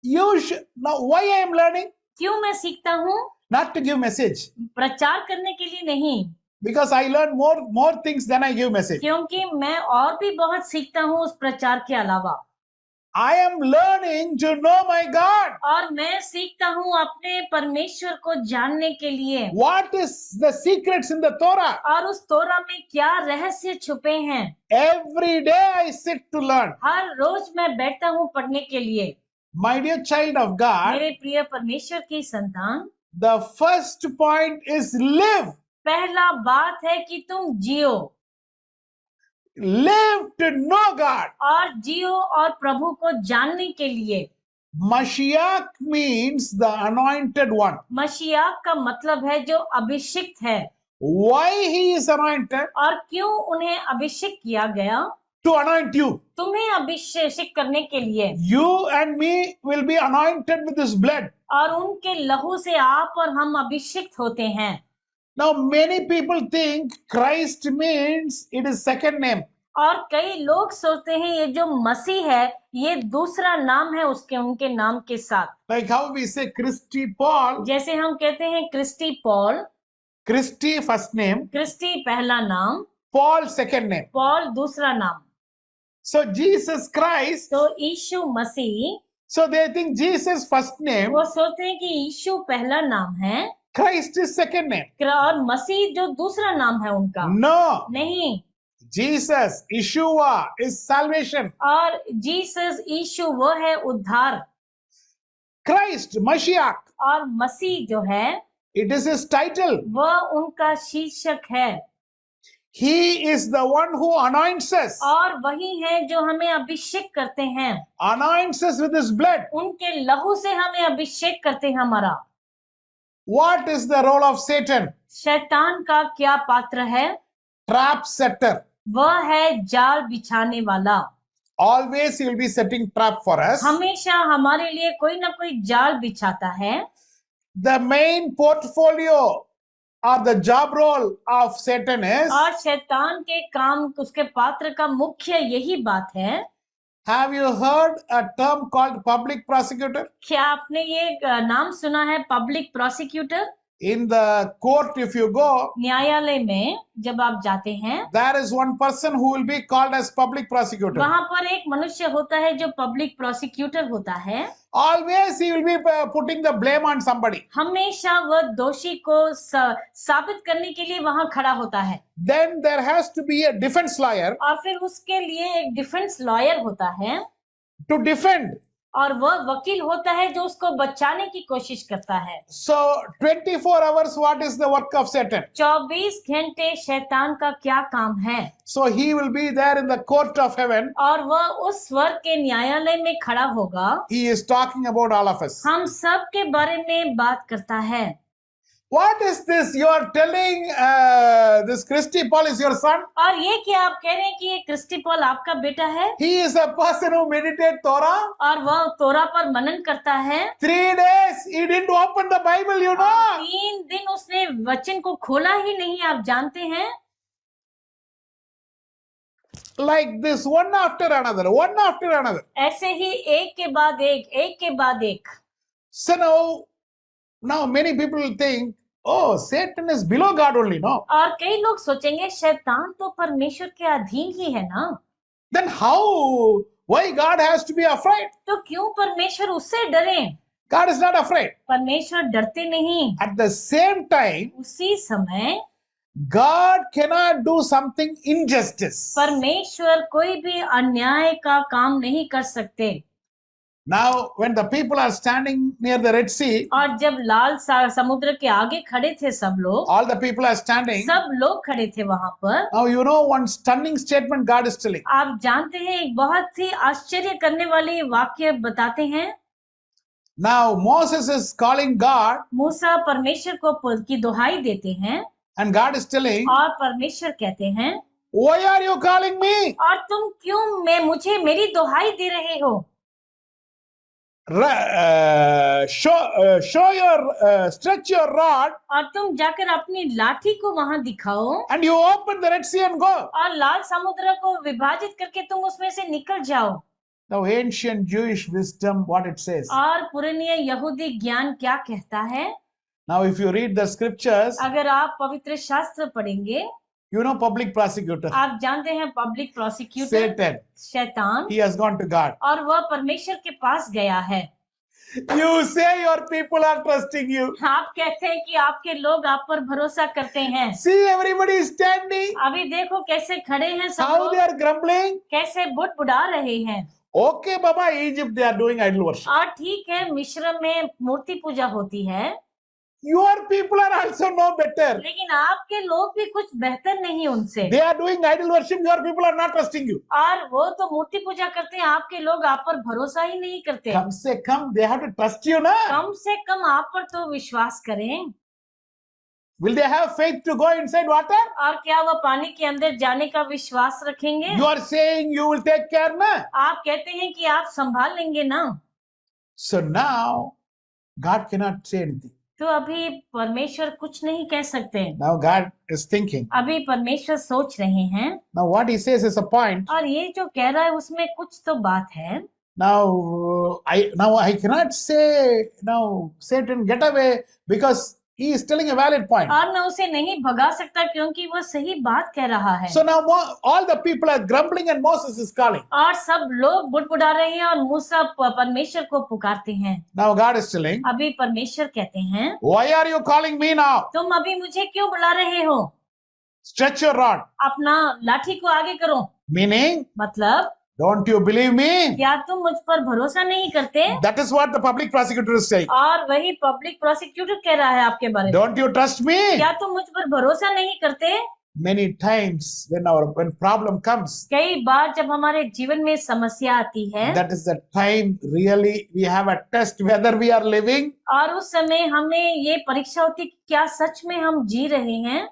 Speaker 1: You should now why I am learning?
Speaker 2: क्यों मैं सीखता हूँ?
Speaker 1: Not to give message.
Speaker 2: प्रचार करने के लिए नहीं,
Speaker 1: Because I learn more things than I give message.
Speaker 2: क्योंकि मैं और भी बहुत सीखता हूँ उस प्रचार के अलावा।
Speaker 1: I am learning to know my God.
Speaker 2: और मैं सीखता हूँ अपने परमेश्वर को जानने के लिए।
Speaker 1: What is the secrets in the Torah?
Speaker 2: और उस तोरा में क्या रहस्य छुपे हैं।
Speaker 1: Every day I sit to learn.
Speaker 2: हर रोज मैं बैठता हूँ पढ़ने के लिए।
Speaker 1: My dear child of God,
Speaker 2: मेरे प्रिय परमेश्वर की संतान,
Speaker 1: the first point is live.
Speaker 2: पहला बात है कि तुम जियो।
Speaker 1: Live to know God.
Speaker 2: और जियो और प्रभु को जानने के लिए।
Speaker 1: Mashiach means the anointed one.
Speaker 2: मशीयाक का मतलब है जो अभिषिक्त है।
Speaker 1: Why he is anointed?
Speaker 2: और क्यों उन्हें अभिषेक किया गया?
Speaker 1: To anoint you.
Speaker 2: तुम्हें अभिषेक करने के लिए।
Speaker 1: You and me will be anointed with his blood.
Speaker 2: और उनके लहू से आप और हम अभिषिक्त होते हैं।
Speaker 1: Now many people think Christ means it is second name.
Speaker 2: और कई लोग सोचते हैं ये जो मसीह है ये दूसरा नाम है उसके उनके नाम के साथ।
Speaker 1: Like how we say Christy Paul.
Speaker 2: जैसे हम कहते हैं Christy Paul.
Speaker 1: Christy first name.
Speaker 2: Christy पहला नाम,
Speaker 1: Paul second name.
Speaker 2: पॉल दूसरा नाम।
Speaker 1: So Jesus Christ.
Speaker 2: तो यीशु मसीह।
Speaker 1: So they think Jesus first name.
Speaker 2: वो सोचते हैं कि यीशु पहला नाम है,
Speaker 1: Christ is second name.
Speaker 2: और मसीह जो दूसरा नाम है उनका।
Speaker 1: No.
Speaker 2: नहीं।
Speaker 1: Jesus, Yeshua is salvation.
Speaker 2: और जीसस यीशु वो है उद्धार।
Speaker 1: Christ, Mashiach,
Speaker 2: और मसीह जो है
Speaker 1: it is his title.
Speaker 2: वह उनका शीर्षक है।
Speaker 1: He is the one who anoints us.
Speaker 2: और वही है जो हमें अभिषेक करते हैं।
Speaker 1: Anoints us with his blood.
Speaker 2: उनके लहू से हमें अभिषेक करते हैं हमारा।
Speaker 1: What is the role of Satan?
Speaker 2: शैतान का क्या पात्र है?
Speaker 1: Trap setter.
Speaker 2: वह है जाल बिछाने वाला।
Speaker 1: Always he will be setting trap for us.
Speaker 2: हमेशा हमारे लिए कोई ना कोई जाल बिछाता है।
Speaker 1: The main portfolio or the job role of Satan is.
Speaker 2: और शैतान के काम उसके पात्र का मुख्य यही बात है।
Speaker 1: Have you heard a term called public prosecutor?
Speaker 2: क्या आपने ये नाम सुना है public prosecutor?
Speaker 1: In the court, if you go,
Speaker 2: न्यायालय में जब आप जाते हैं,
Speaker 1: there is one person who will be called as public prosecutor.
Speaker 2: वहां पर एक मनुष्य होता है जो पब्लिक प्रोसिक्यूटर होता है।
Speaker 1: Always he will be putting the blame on somebody.
Speaker 2: हमेशा वह दोषी को साबित करने के लिए वहां खड़ा होता है।
Speaker 1: Then there has to be a defense lawyer.
Speaker 2: और फिर उसके लिए एक डिफेंस लॉयर होता है।
Speaker 1: to defend.
Speaker 2: और वह वकील होता है जो उसको बचाने की कोशिश करता है।
Speaker 1: So 24 hours, what is the work of Satan?
Speaker 2: 24 घंटे शैतान का क्या काम है?
Speaker 1: So he will be there in the court of heaven.
Speaker 2: और वह उस स्वर्ग के न्यायालय में खड़ा होगा।
Speaker 1: He is talking about all of us.
Speaker 2: हम सब के बारे में बात करता है।
Speaker 1: What is this? You are telling this Christy Paul is your son?
Speaker 2: और ये क्या आप कह रहे हैं कि ये क्रिस्टी पॉल आपका बेटा है?
Speaker 1: He is a person who meditates Torah.
Speaker 2: और वह तोरा पर मनन करता है।
Speaker 1: 3 days he didn't open the Bible, you
Speaker 2: और
Speaker 1: know.
Speaker 2: 3 दिन उसने वचन को खोला ही नहीं, आप जानते हैं।
Speaker 1: Like this, one after another, one after another.
Speaker 2: ऐसे ही एक के बाद एक के बाद एक।
Speaker 1: So now many people think, oh, Satan is below God only, no?
Speaker 2: और कई लोग सोचेंगे शैतान तो परमेश्वर के अधीन ही है ना,
Speaker 1: Then why God has to be afraid?
Speaker 2: तो क्यों परमेश्वर उससे डरे?
Speaker 1: God is not afraid.
Speaker 2: परमेश्वर डरते नहीं।
Speaker 1: At the same time,
Speaker 2: उसी समय
Speaker 1: God cannot do something injustice.
Speaker 2: परमेश्वर कोई भी अन्याय का काम नहीं कर सकते।
Speaker 1: Now, when the people are standing near the Red Sea,
Speaker 2: और जब लाल समुद्र के आगे खड़े थे सब लोग,
Speaker 1: all the people are standing.
Speaker 2: सब लोग खड़े थे वहां पर।
Speaker 1: Now, you know one stunning statement God is telling.
Speaker 2: आप जानते हैं एक बहुत ही आश्चर्य करने वाली वाक्य बताते हैं।
Speaker 1: Now, Moses is calling God,
Speaker 2: मूसा परमेश्वर को की दुहाई देते हैं,
Speaker 1: and God is telling,
Speaker 2: और परमेश्वर कहते हैं,
Speaker 1: why are you calling me?
Speaker 2: और तुम क्यों मुझे मेरी दुहाई दे रहे हो?
Speaker 1: Stretch your rod,
Speaker 2: और तुम जाकर अपनी लाठी को वहां दिखाओ,
Speaker 1: and you open the Red Sea and go.
Speaker 2: और लाल समुद्र को विभाजित करके तुम उसमें से निकल जाओ।
Speaker 1: Now, ancient Jewish wisdom, what it says.
Speaker 2: और पुराने यहूदी ज्ञान क्या कहता है?
Speaker 1: Now, if you read the scriptures,
Speaker 2: अगर आप पवित्र शास्त्र पढ़ेंगे,
Speaker 1: you know public prosecutor,
Speaker 2: आप जानते हैं पब्लिक प्रोसिक्यूटर
Speaker 1: Satan,
Speaker 2: शैतान,
Speaker 1: he has gone to God.
Speaker 2: और वह परमेश्वर के पास गया है।
Speaker 1: You say your people are trusting you.
Speaker 2: आप कहते हैं कि आपके लोग आप पर भरोसा करते हैं।
Speaker 1: See, everybody is standing.
Speaker 2: अभी देखो कैसे खड़े हैं सब
Speaker 1: How
Speaker 2: लोग,
Speaker 1: they are grumbling.
Speaker 2: कैसे बुड़बुड़ा रहे हैं।
Speaker 1: Okay, Baba, Egypt, they are doing idol worship.
Speaker 2: और ठीक है, मिस्र में मूर्ति पूजा होती है,
Speaker 1: Your people are also no better.
Speaker 2: लेकिन आपके लोग भी कुछ बेहतर नहीं उनसे।
Speaker 1: They are doing idol worship. Your people are not trusting you.
Speaker 2: और वो तो मूर्ति पूजा करते हैं, आपके लोग आप पर भरोसा ही नहीं करते।
Speaker 1: कम से कम they have to trust you, na?
Speaker 2: कम से कम आप पर तो विश्वास करें।
Speaker 1: Will they have faith to go inside water?
Speaker 2: और क्या वह पानी के अंदर जाने का विश्वास रखेंगे?
Speaker 1: You are saying you will take care, na?
Speaker 2: आप कहते हैं कि आप संभाल लेंगे ना।
Speaker 1: So now, God cannot say anything.
Speaker 2: तो अभी परमेश्वर कुछ नहीं कह सकते।
Speaker 1: Now God is thinking.
Speaker 2: अभी परमेश्वर सोच रहे हैं।
Speaker 1: Now what he says is a point.
Speaker 2: और ये जो कह रहा है उसमें कुछ तो बात है।
Speaker 1: Now I cannot say now Satan get away because he is telling a valid point.
Speaker 2: और मैं उसे नहीं भगा सकता क्योंकि वो सही बात कह रहा है।
Speaker 1: So now all the people are grumbling and Moses is calling.
Speaker 2: और सब लोग बुड़बुड़ा रहे हैं और मूसा परमेश्वर को पुकारते हैं।
Speaker 1: Now God is telling.
Speaker 2: अभी परमेश्वर कहते हैं,
Speaker 1: Why are you calling me now?
Speaker 2: तुम अभी मुझे क्यों बुला रहे हो?
Speaker 1: Stretch your rod.
Speaker 2: अपना लाठी को आगे करो।
Speaker 1: Meaning,
Speaker 2: मतलब
Speaker 1: don't you believe me?
Speaker 2: क्या तुम मुझ पर भरोसा नहीं करते?
Speaker 1: That is what the public prosecutor is saying.
Speaker 2: और वही पब्लिक प्रोसिक्यूटर कह रहा है आपके बारे में।
Speaker 1: Don't you trust me?
Speaker 2: क्या तुम मुझ पर भरोसा नहीं करते?
Speaker 1: Many times when problem comes,
Speaker 2: कई बार जब हमारे जीवन में समस्या आती है,
Speaker 1: that is the time really we have a test whether we are living.
Speaker 2: और उस समय हमें ये परीक्षा होती है कि क्या सच में हम जी रहे हैं?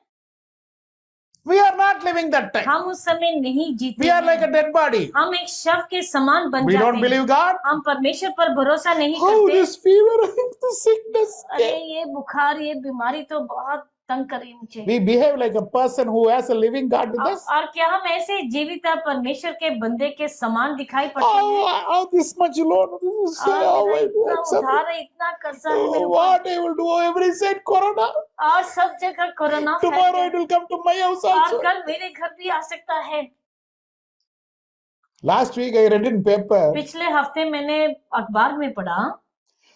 Speaker 1: We are not living that time.
Speaker 2: हम उस समय नहीं जीते
Speaker 1: We are like
Speaker 2: हैं।
Speaker 1: a dead body.
Speaker 2: हम एक शव के समान बन
Speaker 1: We
Speaker 2: जाते
Speaker 1: don't
Speaker 2: हैं।
Speaker 1: believe God.
Speaker 2: हम परमेश्वर पर भरोसा नहीं
Speaker 1: Oh,
Speaker 2: करते।
Speaker 1: this fever, this sickness.
Speaker 2: अरे ये बुखार, ये बीमारी तो बहुत तंग करी मुझे।
Speaker 1: We behave like a person who has a living God with us.
Speaker 2: और क्या हम ऐसे जीवित परमेश्वर के बंदे के समान दिखाई पड़ते हैं?
Speaker 1: Oh, this much loan. This is,
Speaker 2: और
Speaker 1: oh,
Speaker 2: मेरा
Speaker 1: my
Speaker 2: इतना
Speaker 1: God.
Speaker 2: उधार है, इतना कर्जा है मेरे ऊपर।
Speaker 1: What I will do? Every side Corona.
Speaker 2: और सब जगह कोरोना फैल
Speaker 1: Tomorrow
Speaker 2: गया।
Speaker 1: it will come to my house
Speaker 2: और
Speaker 1: also.
Speaker 2: कल मेरे घर भी आ सकता है।
Speaker 1: Last week I read in paper.
Speaker 2: पिछले हफ्ते मैंने अखबार में पढ़ा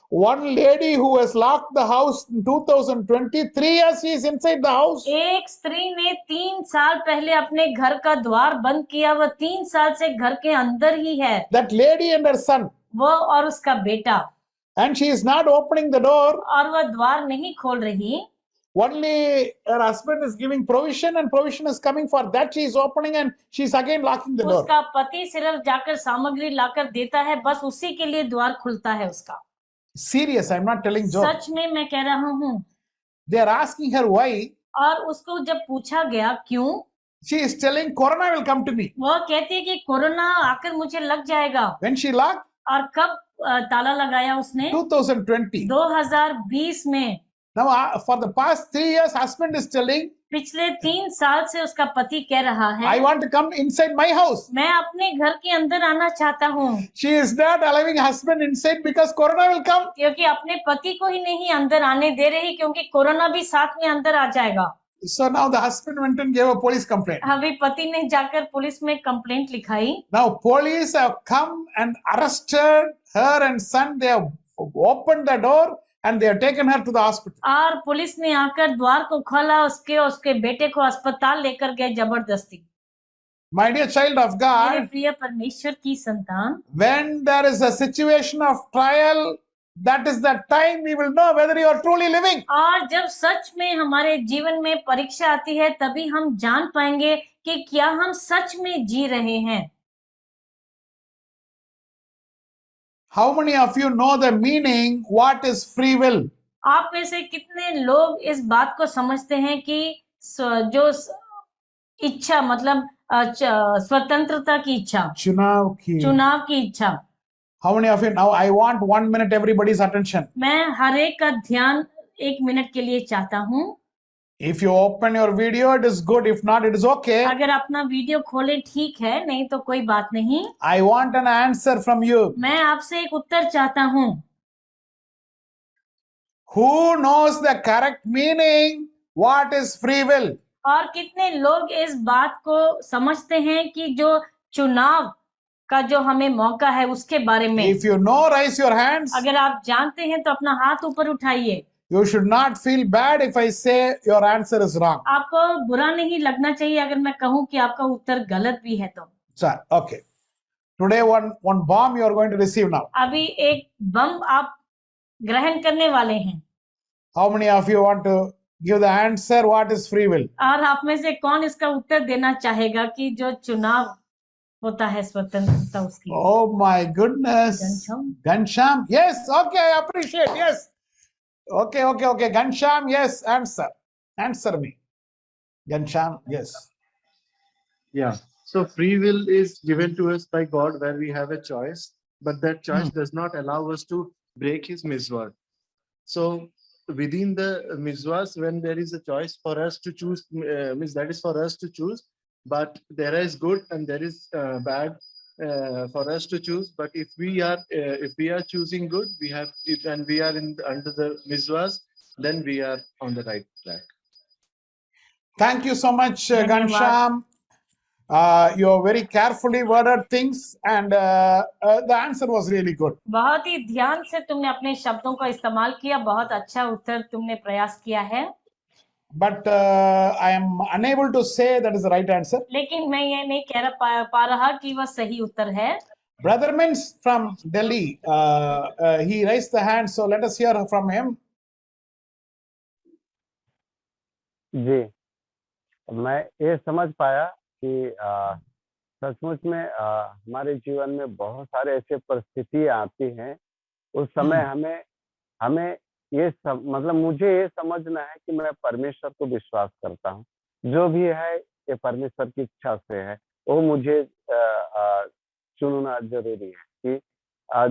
Speaker 1: one lady who has locked the house in 2020, 3 years she is inside the house.
Speaker 2: एक स्त्री ने 3 साल पहले अपने घर का द्वार बंद किया, वह 3 साल से घर के अंदर ही है,
Speaker 1: That lady and her son.
Speaker 2: वो और उसका बेटा,
Speaker 1: And she is not opening the door.
Speaker 2: और वह द्वार नहीं खोल रही,
Speaker 1: Only her husband is giving provision and provision is coming, for that she is opening and she is again locking the door.
Speaker 2: उसका पति सिर्फ जाकर सामग्री लाकर देता है, बस उसी के लिए द्वार खुलता है उसका।
Speaker 1: Serious, I'm not telling joke.
Speaker 2: सच में मैं कह रहा हूँ।
Speaker 1: They are asking her why.
Speaker 2: और उसको जब पूछा गया क्यों,
Speaker 1: She is telling corona will come to me.
Speaker 2: वह कहती है कि कोरोना आकर मुझे लग जाएगा।
Speaker 1: When she locked?
Speaker 2: और कब ताला लगाया उसने?
Speaker 1: 2020.
Speaker 2: 2020 में।
Speaker 1: Now for the past 3 years husband is telling,
Speaker 2: पिछले 3 साल से उसका पति कह रहा है,
Speaker 1: I want to come inside my house.
Speaker 2: मैं अपने घर के अंदर आना चाहता हूँ।
Speaker 1: She is not allowing husband inside because corona will come.
Speaker 2: क्योंकि अपने पति को ही नहीं अंदर आने दे रही, क्योंकि कोरोना भी साथ में अंदर आ जाएगा।
Speaker 1: So now the husband went and gave a police complaint.
Speaker 2: अभी पति ने जाकर पुलिस में कंप्लेंट लिखाई।
Speaker 1: Now police have come and arrested her and son. They have opened the door and they have taken her to the hospital.
Speaker 2: और police ने आकर द्वार को खोला, उसके बेटे को अस्पताल लेकर गए जबरदस्ती।
Speaker 1: My dear child of
Speaker 2: मेरे
Speaker 1: God,
Speaker 2: प्रिय परमेश्वर की संतान,
Speaker 1: when there is a situation of trial, that is the time we will know whether you are truly living.
Speaker 2: और जब सच में हमारे जीवन में परीक्षा आती है, तभी हम जान पाएंगे कि क्या हम सच में जी रहे हैं।
Speaker 1: How many of you know the meaning what is free will?
Speaker 2: आप में से कितने लोग इस बात को समझते हैं कि जो इच्छा मतलब स्वतंत्रता की इच्छा,
Speaker 1: चुनाव
Speaker 2: की इच्छा।
Speaker 1: How many of you now? I want 1 minute everybody's attention.
Speaker 2: मैं हर एक का ध्यान 1 मिनट के लिए चाहता हूँ।
Speaker 1: If you open your video, it is good. If not, it is okay.
Speaker 2: अगर अपना वीडियो खोले ठीक है, नहीं तो कोई बात नहीं।
Speaker 1: I want an answer from you.
Speaker 2: मैं आपसे एक उत्तर चाहता हूँ।
Speaker 1: Who knows the correct meaning? What is free will?
Speaker 2: और कितने लोग इस बात को समझते हैं कि जो चुनाव का जो हमें मौका है उसके बारे में।
Speaker 1: If you know, raise your hands.
Speaker 2: अगर आप जानते हैं तो अपना हाथ ऊपर उठाइए।
Speaker 1: You should not feel bad if I say your answer is wrong.
Speaker 2: आपको बुरा नहीं लगना चाहिए अगर मैं कहूँ कि आपका उत्तर गलत भी है तो।
Speaker 1: Sir, okay. Today one bomb you are going to receive now.
Speaker 2: अभी एक बम आप ग्रहण करने वाले हैं।
Speaker 1: How many of you want to give the answer? What is free will?
Speaker 2: और आप में से कौन इसका उत्तर देना चाहेगा कि जो चुनाव होता है स्वतंत्रता उसकी?
Speaker 1: Oh my goodness. Gansham. Yes. Okay, I appreciate. Yes. Okay. Gansham. Yes. Answer me. Gansham. Yes.
Speaker 3: Yeah. So free will is given to us by God where we have a choice, but that choice does not allow us to break his mizwah. So within the mizwas, when there is a choice for us to choose, means that is for us to choose, but there is good and there is bad for us to choose. But if we are choosing good, we have it, and we are under the mizwas, then we are on the right track.
Speaker 1: Thank you so much, Gansham. You have very carefully worded things, and the answer was really good.
Speaker 2: बहुत ही ध्यान से तुमने अपने शब्दों का इस्तेमाल किया, बहुत अच्छा उत्तर तुमने प्रयास किया है।
Speaker 1: But I am unable to say that is the right answer.
Speaker 2: लेकिन मैं ये नहीं कह पा रहा कि वह सही उत्तर है।
Speaker 1: Brother Mins from Delhi, he raised the hand, so let us hear from him.
Speaker 4: जी, मैं ये समझ पाया कि सचमुच में हमारे जीवन में बहुत सारे ऐसे परिस्थितियां आती हैं, उस समय हमें ये मतलब मुझे ये समझना है कि मैं परमेश्वर को विश्वास करता हूँ, जो भी है ये परमेश्वर की इच्छा से है, वो मुझे चुनना जरूरी है कि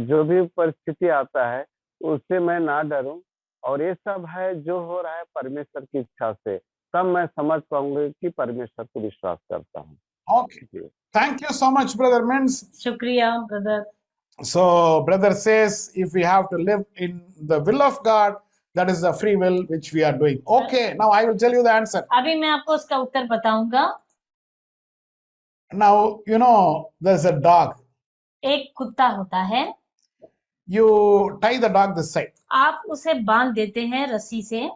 Speaker 4: जो भी परिस्थिति आता है उससे मैं ना डरूं, और ये सब है जो हो रहा है परमेश्वर की इच्छा से, तब मैं समझ पाऊंगा कि परमेश्वर को विश्वास करता हूँ।
Speaker 1: Okay. Thank you so much, Brother Mins.
Speaker 2: शुक्रिया brother.
Speaker 1: So, brother says, if we have to live in the will of God, that is the free will which we are doing. Okay, now I will tell you the answer.
Speaker 2: अभी मैं आपको उसका उत्तर बताऊंगा।
Speaker 1: Now, you know, there's a dog.
Speaker 2: एक कुत्ता होता है।
Speaker 1: you tie the dog this side.
Speaker 2: आप उसे बांध देते हैं रस्सी से।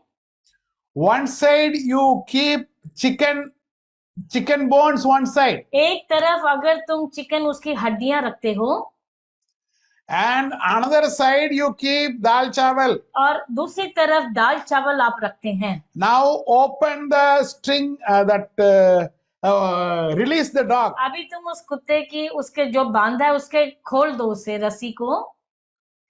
Speaker 1: One side you keep chicken bones one side,
Speaker 2: एक तरफ अगर तुम चिकन उसकी हड्डियां रखते हो
Speaker 1: and another side you keep dal chawal.
Speaker 2: और दूसरी तरफ दाल चावल आप रखते हैं।
Speaker 1: Now open the string release the dog.
Speaker 2: अभी तुम उस कुत्ते की उसके जो बांधा है उसके खोल दो उसे रस्सी को।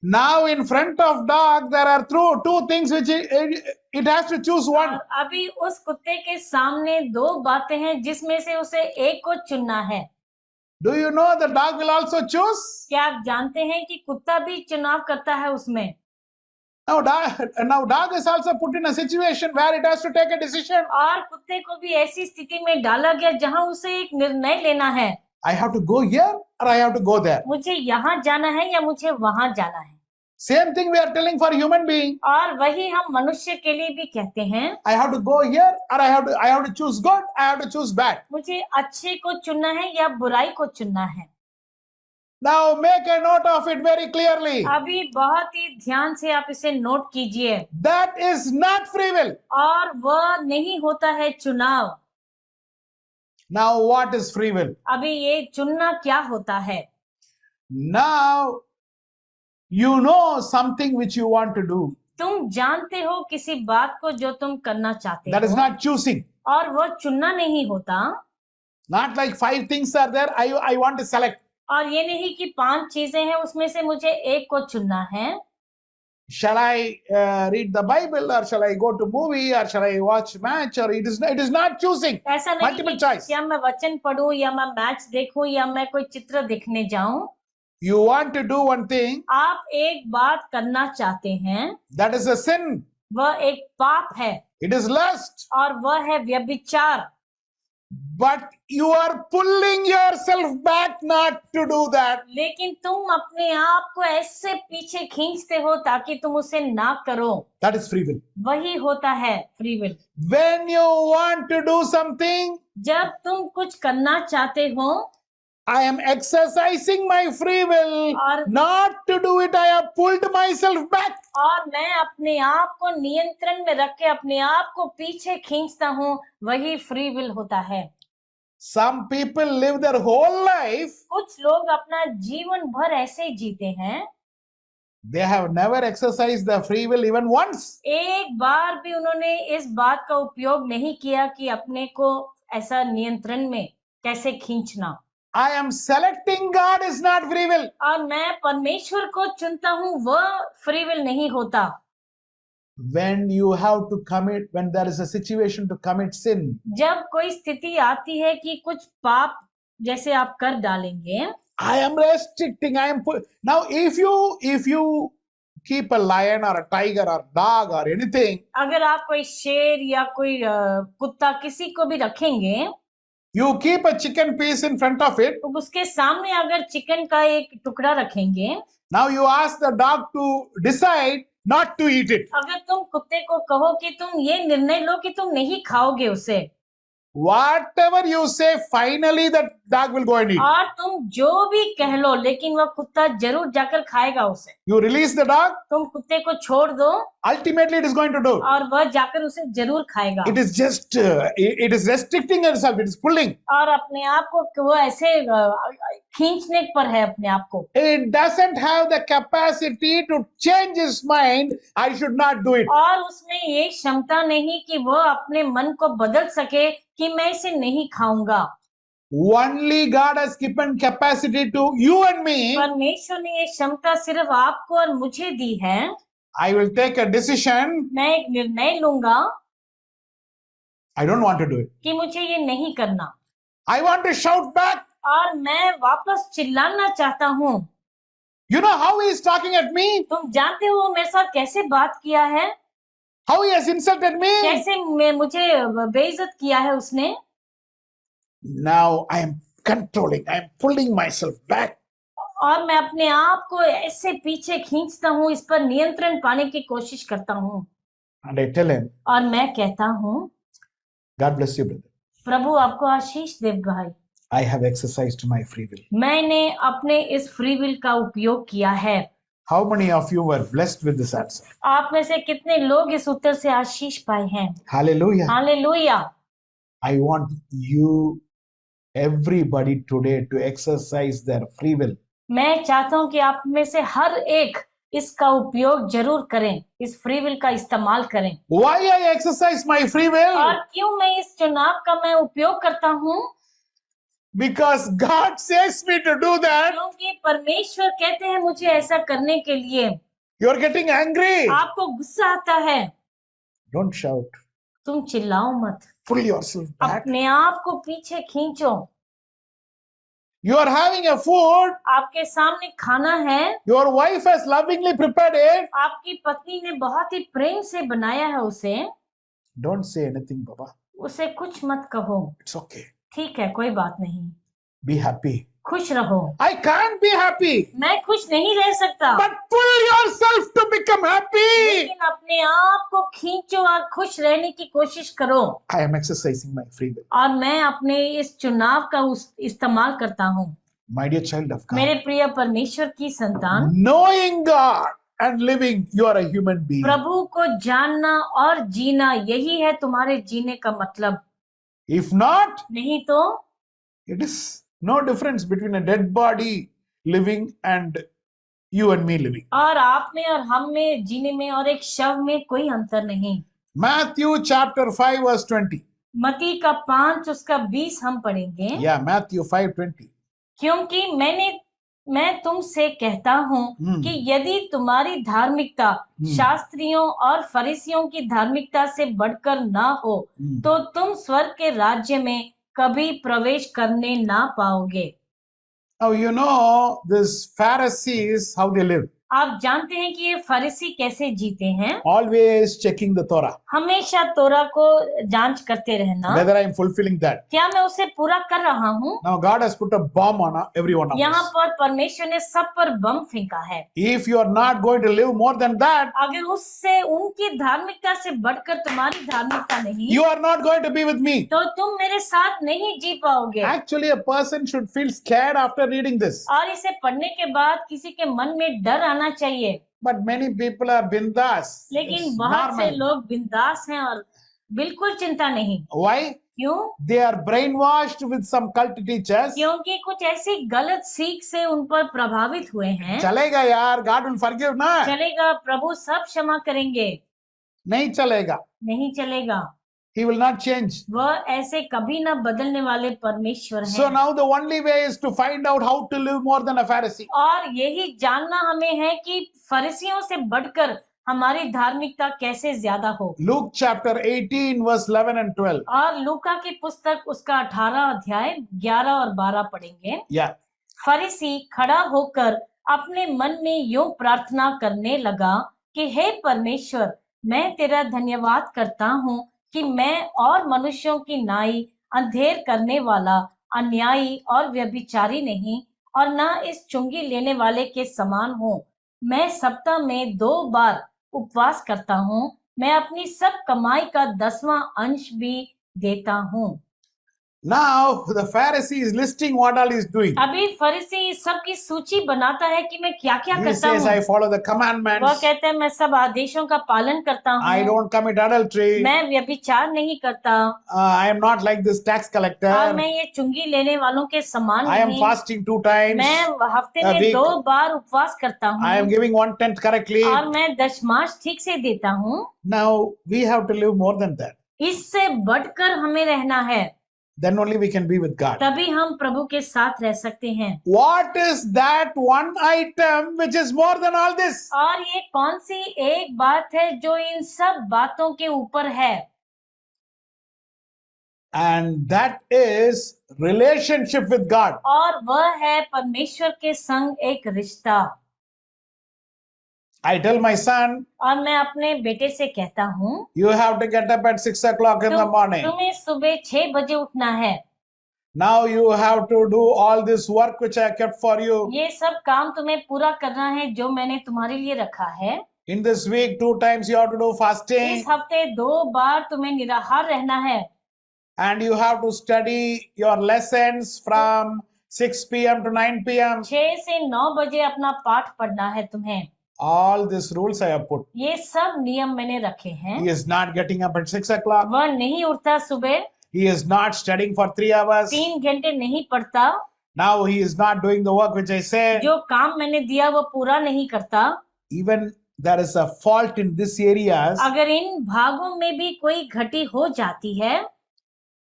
Speaker 1: Now in front of dog there are two things which it has to choose one.
Speaker 2: और अभी उस कुत्ते के सामने दो बातें हैं जिसमें से उसे एक को चुनना है।
Speaker 1: Do you know the dog will also choose?
Speaker 2: क्या आप जानते हैं कि कुत्ता भी चुनाव करता है उसमें?
Speaker 1: Now dog is also put in a situation where it has to take a decision.
Speaker 2: और कुत्ते को भी ऐसी स्थिति में डाला गया जहां उसे एक निर्णय लेना है।
Speaker 1: I have to go here or I have to go there.
Speaker 2: मुझे यहाँ जाना है या मुझे वहां जाना है।
Speaker 1: Same thing we are telling for human being.
Speaker 2: और वही हम मनुष्य के लिए भी कहते हैं।
Speaker 1: I have to go here or I have to choose good, I have to choose bad.
Speaker 2: मुझे अच्छे को चुनना है या बुराई को चुनना है।
Speaker 1: Now make a note of it very clearly.
Speaker 2: अभी बहुत ही ध्यान से आप इसे नोट कीजिए।
Speaker 1: That is not free will.
Speaker 2: और वह नहीं होता है चुनाव।
Speaker 1: Now what is free will?
Speaker 2: अभी ये चुनना क्या होता है?
Speaker 1: Now you know something which you want to do.
Speaker 2: तुम जानते हो किसी बात को जो तुम करना चाहते
Speaker 1: That is
Speaker 2: हो
Speaker 1: not choosing.
Speaker 2: और वह चुनना नहीं होता।
Speaker 1: Not like 5 things are there, I want to select.
Speaker 2: और ये नहीं कि 5 चीजें हैं उसमें से मुझे एक को चुनना है।
Speaker 1: Shall I read the Bible or shall I go to movie or shall I watch match or it is not choosing.
Speaker 2: ऐसा नहीं
Speaker 1: Multiple
Speaker 2: कि
Speaker 1: choice.
Speaker 2: या मैं वचन पढूं या मैं मैच देखूं या मैं कोई चित्र देखने जाऊं।
Speaker 1: You want to do one thing,
Speaker 2: आप एक बात करना चाहते हैं,
Speaker 1: that is a sin.
Speaker 2: वह एक पाप है
Speaker 1: It is lust.
Speaker 2: और वह है व्यभिचार।
Speaker 1: But you are pulling yourself back not to do that.
Speaker 2: लेकिन तुम अपने आप को ऐसे पीछे खींचते हो ताकि तुम उसे ना करो।
Speaker 1: That is free will.
Speaker 2: वही होता है free will.
Speaker 1: When you want to do something,
Speaker 2: जब तुम कुछ करना चाहते हो
Speaker 1: I am exercising my free will.
Speaker 2: और
Speaker 1: Not to do it, I have pulled myself back.
Speaker 2: और मैं अपने आप को नियंत्रण में रख के अपने आप को पीछे खींचता हूँ, वही फ्री विल होता है।
Speaker 1: Some people live their whole life.
Speaker 2: कुछ लोग अपना जीवन भर ऐसे ही जीते हैं।
Speaker 1: They have never exercised the free will even once.
Speaker 2: एक बार भी उन्होंने इस बात का उपयोग नहीं किया कि अपने को ऐसा नियंत्रण में कैसे खींचना।
Speaker 1: I am selecting God is not free will.
Speaker 2: और मैं परमेश्वर को चुनता हूँ, वह फ्री विल नहीं होता।
Speaker 1: When you have to commit, when there is a situation to commit sin,
Speaker 2: जब कोई स्थिति आती है कि कुछ पाप जैसे आप कर डालेंगे,
Speaker 1: I am restricting. Now if you keep a lion or a tiger or dog or anything,
Speaker 2: अगर आप कोई शेर या कोई कुत्ता किसी को भी रखेंगे,
Speaker 1: you keep a chicken piece in front of it.
Speaker 2: तो उसके सामने अगर चिकन का एक टुकड़ा रखेंगे,
Speaker 1: Now you ask the dog to decide not to eat it.
Speaker 2: अगर तुम कुत्ते को कहो कि तुम ये निर्णय लो कि तुम नहीं खाओगे उसे,
Speaker 1: Whatever you say, finally the dog will go and eat.
Speaker 2: और तुम जो भी कह लो, लेकिन वह कुत्ता जरूर जाकर खाएगा उसे।
Speaker 1: You release the dog,
Speaker 2: तुम कुत्ते को छोड़ दो
Speaker 1: ultimately it is going to do.
Speaker 2: और वह जाकर उसे जरूर खाएगा।
Speaker 1: It is just, it is restricting itself, it is pulling.
Speaker 2: और अपने आप को वो ऐसे खींचने पर है अपने आप को।
Speaker 1: It doesn't have the capacity to change his mind, I should not do it.
Speaker 2: और उसमें ये क्षमता नहीं कि वह अपने मन को बदल सके कि मैं इसे नहीं खाऊंगा।
Speaker 1: Only God has given capacity to you and me.
Speaker 2: परमेश्वर ने ये क्षमता सिर्फ आपको और मुझे दी है।
Speaker 1: I will take a decision,
Speaker 2: मैं एक निर्णय लूंगा
Speaker 1: I don't want to do it.
Speaker 2: कि मुझे ये नहीं करना,
Speaker 1: I want to shout back.
Speaker 2: और मैं वापस चिल्लाना चाहता हूँ।
Speaker 1: You know how he is talking at me?
Speaker 2: तुम जानते हो मेरे साथ कैसे बात किया है,
Speaker 1: How he has insulted me?
Speaker 2: कैसे मुझे बेइज्जत किया है उसने।
Speaker 1: Now I am controlling, I am pulling myself back.
Speaker 2: और मैं अपने आप को ऐसे पीछे खींचता हूँ, इस पर नियंत्रण पाने की कोशिश करता हूँ।
Speaker 1: And I tell him,
Speaker 2: और मैं कहता हूँ,
Speaker 1: God bless you, brother.
Speaker 2: प्रभु आपको आशीष दे भाई,
Speaker 1: I have exercised my free will.
Speaker 2: मैंने अपने इस फ्री विल का उपयोग किया है।
Speaker 1: How many of you were blessed with this answer?
Speaker 2: आप में से कितने लोग इस उत्तर से आशीष पाए हैं?
Speaker 1: Hallelujah.
Speaker 2: Hallelujah.
Speaker 1: I want you, everybody today, to exercise their free will.
Speaker 2: मैं चाहता हूं कि आप में से हर एक इसका उपयोग जरूर करें, इस फ्री विल का इस्तेमाल करें।
Speaker 1: Why I exercise my free will?
Speaker 2: और क्यों मैं इस चुनाव का मैं उपयोग करता हूं?
Speaker 1: Because God says me to do that.
Speaker 2: क्योंकि परमेश्वर कहते हैं मुझे ऐसा करने के लिए।
Speaker 1: You're getting angry.
Speaker 2: आपको गुस्सा आता है,
Speaker 1: Don't shout.
Speaker 2: तुम चिल्लाओ मत,
Speaker 1: Pull yourself back.
Speaker 2: अपने आप को पीछे खींचो।
Speaker 1: You are having a food.
Speaker 2: आपके सामने खाना है,
Speaker 1: Your wife has lovingly prepared it.
Speaker 2: आपकी पत्नी ने बहुत ही प्रेम से बनाया है उसे।
Speaker 1: Don't say anything, Baba.
Speaker 2: उसे कुछ मत कहो,
Speaker 1: It's okay.
Speaker 2: ठीक है, कोई बात नहीं,
Speaker 1: Be happy.
Speaker 2: खुश रहो।
Speaker 1: I can't be happy.
Speaker 2: मैं खुश नहीं रह सकता,
Speaker 1: But pull yourself to become happy.
Speaker 2: लेकिन अपने आप को खींचो और खुश रहने की कोशिश करो।
Speaker 1: I am exercising my free will.
Speaker 2: और मैं अपने इस चुनाव का इस्तेमाल करता हूँ।
Speaker 1: My dear child of God.
Speaker 2: मेरे प्रिय परमेश्वर की संतान,
Speaker 1: Knowing God and living, you are a human being.
Speaker 2: प्रभु को जानना और जीना, यही है तुम्हारे जीने का मतलब।
Speaker 1: If not,
Speaker 2: नहीं तो
Speaker 1: it is no difference between a dead body living and you and me living.
Speaker 2: और आप में और हम में जीने में और एक शव में कोई अंतर नहीं।
Speaker 1: Matthew chapter 5 verse 20.
Speaker 2: मती का 5 उसका 20 हम पढ़ेंगे।
Speaker 1: Yeah, Matthew 5:20.
Speaker 2: क्योंकि मैं तुमसे कहता हूँ कि यदि तुम्हारी धार्मिकता शास्त्रियों और फरीसियों की धार्मिकता से बढ़कर ना हो तो तुम स्वर्ग के राज्य में कभी प्रवेश करने ना पाओगे।
Speaker 1: Now you know this Pharisees, how they live.
Speaker 2: आप जानते हैं कि ये फरीसी कैसे जीते हैं?
Speaker 1: Always checking the Torah.
Speaker 2: हमेशा तोरा को जांच करते रहना,
Speaker 1: Whether I am fulfilling that.
Speaker 2: क्या मैं उसे पूरा कर रहा हूँ?
Speaker 1: Now God has put a bomb on every one of
Speaker 2: यहाँ
Speaker 1: us.
Speaker 2: पर परमेश्वर ने सब पर बम फेंका है।
Speaker 1: If you are not going to live more than that,
Speaker 2: अगर उससे उनकी धार्मिकता से बढ़कर तुम्हारी धार्मिकता नहीं,
Speaker 1: you are not going to be with me.
Speaker 2: तो तुम मेरे साथ नहीं जी पाओगे।
Speaker 1: Actually, a person should feel scared after reading this.
Speaker 2: और इसे पढ़ने के बाद किसी के मन में डर आना चाहिए।
Speaker 1: But many people are bindas.
Speaker 2: लेकिन
Speaker 1: It's
Speaker 2: बहुत से
Speaker 1: normal.
Speaker 2: लोग बिंदास हैं और बिल्कुल चिंता नहीं।
Speaker 1: Why?
Speaker 2: क्यों?
Speaker 1: They are brainwashed with some cult teachers.
Speaker 2: क्योंकि कुछ ऐसी गलत सीख से उन पर प्रभावित हुए हैं।
Speaker 1: चलेगा यार, God will forgive ना?
Speaker 2: चलेगा, प्रभु सब क्षमा करेंगे।
Speaker 1: नहीं चलेगा.
Speaker 2: नहीं चलेगा,
Speaker 1: He will not change.
Speaker 2: वह ऐसे कभी ना बदलने वाले परमेश्वर हैं।
Speaker 1: So now the only way is to find out how to live more than a Pharisee.
Speaker 2: और यही जानना हमें है कि फरीसियों से बढ़कर हमारी धार्मिकता कैसे ज्यादा हो।
Speaker 1: Luke chapter 18 verse 11 and 12.
Speaker 2: और लूका की पुस्तक उसका 18 अध्याय 11 और 12 पढ़ेंगे।
Speaker 1: Yeah.
Speaker 2: फरीसी खड़ा होकर अपने मन में यूं प्रार्थना करने लगा कि हे परमेश्वर, मैं तेरा धन्यवाद करता हूँ कि मैं और मनुष्यों की नाई अंधेर करने वाला, अन्यायी और व्यभिचारी नहीं और ना इस चुंगी लेने वाले के समान हूँ। मैं सप्ताह में 2 बार उपवास करता हूँ, मैं अपनी सब कमाई का 10वां अंश भी देता हूँ।
Speaker 1: Now the Pharisee is listing what all he is doing.
Speaker 2: अभी फरीसी सबकी सूची बनाता है कि मैं क्या क्या
Speaker 1: He
Speaker 2: करता
Speaker 1: says,
Speaker 2: हूँ।
Speaker 1: I follow the
Speaker 2: वह
Speaker 1: commandments.
Speaker 2: कहते हैं मैं सब आदेशों का पालन करता
Speaker 1: I
Speaker 2: हूँ,
Speaker 1: don't commit adultery.
Speaker 2: मैं व्यभिचार नहीं करता
Speaker 1: I am not like this tax
Speaker 2: और
Speaker 1: collector.
Speaker 2: मैं ये चुंगी लेने वालों के समान
Speaker 1: I am
Speaker 2: नहीं।
Speaker 1: fasting 2 times.
Speaker 2: मैं हफ्ते
Speaker 1: a
Speaker 2: में
Speaker 1: week.
Speaker 2: 2 बार उपवास करता हूँ
Speaker 1: I am giving 1/10 correctly.
Speaker 2: और मैं दशमांश ठीक से देता हूँ।
Speaker 1: Now we have to live more than that.
Speaker 2: इससे बढ़कर हमें रहना है,
Speaker 1: Then only we can be with God.
Speaker 2: तभी हम प्रभु के साथ रह सकते हैं।
Speaker 1: What is that one item which is more than all this?
Speaker 2: और ये कौन सी एक बात है जो इन सब बातों के ऊपर है?
Speaker 1: And that is relationship with God.
Speaker 2: और वह है परमेश्वर के संग एक रिश्ता।
Speaker 1: I tell my son,
Speaker 2: और मैं अपने बेटे से कहता हूँ,
Speaker 1: you have to get up at 6 o'clock in the morning.
Speaker 2: तुम्हें सुबह 6 बजे उठना है।
Speaker 1: Now you have to do all this work which I kept for you.
Speaker 2: ये सब काम तुम्हें पूरा करना है जो मैंने तुम्हारे लिए रखा है।
Speaker 1: In this week, 2 times you have to do fasting.
Speaker 2: इस हफ्ते 2 बार तुम्हें निराहार रहना है।
Speaker 1: And you have to study your lessons from 6 p.m. to 9 p.m.
Speaker 2: 6 से 9 बजे अपना पाठ पढ़ना है तुम्हें।
Speaker 1: All these rules I have put.
Speaker 2: ये सब नियम मैंने रखे हैं।
Speaker 1: He is not getting up at 6 o'clock.
Speaker 2: वह नहीं उठता सुबह,
Speaker 1: He is not studying for 3 hours.
Speaker 2: 3 घंटे नहीं पढ़ता,
Speaker 1: Now he is not doing the work which I said.
Speaker 2: जो काम मैंने दिया वो पूरा नहीं करता।
Speaker 1: Even there is a fault in these areas.
Speaker 2: अगर इन भागों में भी कोई घटी हो जाती है,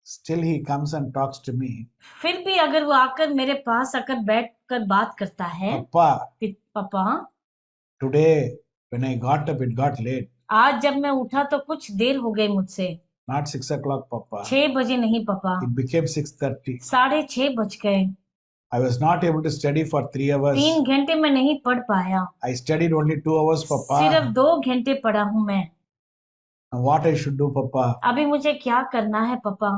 Speaker 1: Still he comes and talks to me.
Speaker 2: फिर भी अगर वो आकर मेरे पास आकर बैठकर बात करता है,
Speaker 1: Papa,
Speaker 2: पापा
Speaker 1: today when I got up, it got late.
Speaker 2: आज जब मैं उठा तो कुछ देर हो गई मुझसे।
Speaker 1: Not 6 o'clock, Papa.
Speaker 2: 6 बजे नहीं पापा,
Speaker 1: It became 6:30.
Speaker 2: 6:30 बज गए।
Speaker 1: I was not able to study for 3 hours.
Speaker 2: 3 घंटे में नहीं पढ़ पाया,
Speaker 1: I studied only 2 hours, Papa.
Speaker 2: सिर्फ 2 घंटे पढ़ा हूँ मैं।
Speaker 1: Now what I should do, Papa?
Speaker 2: अभी मुझे क्या करना है पापा?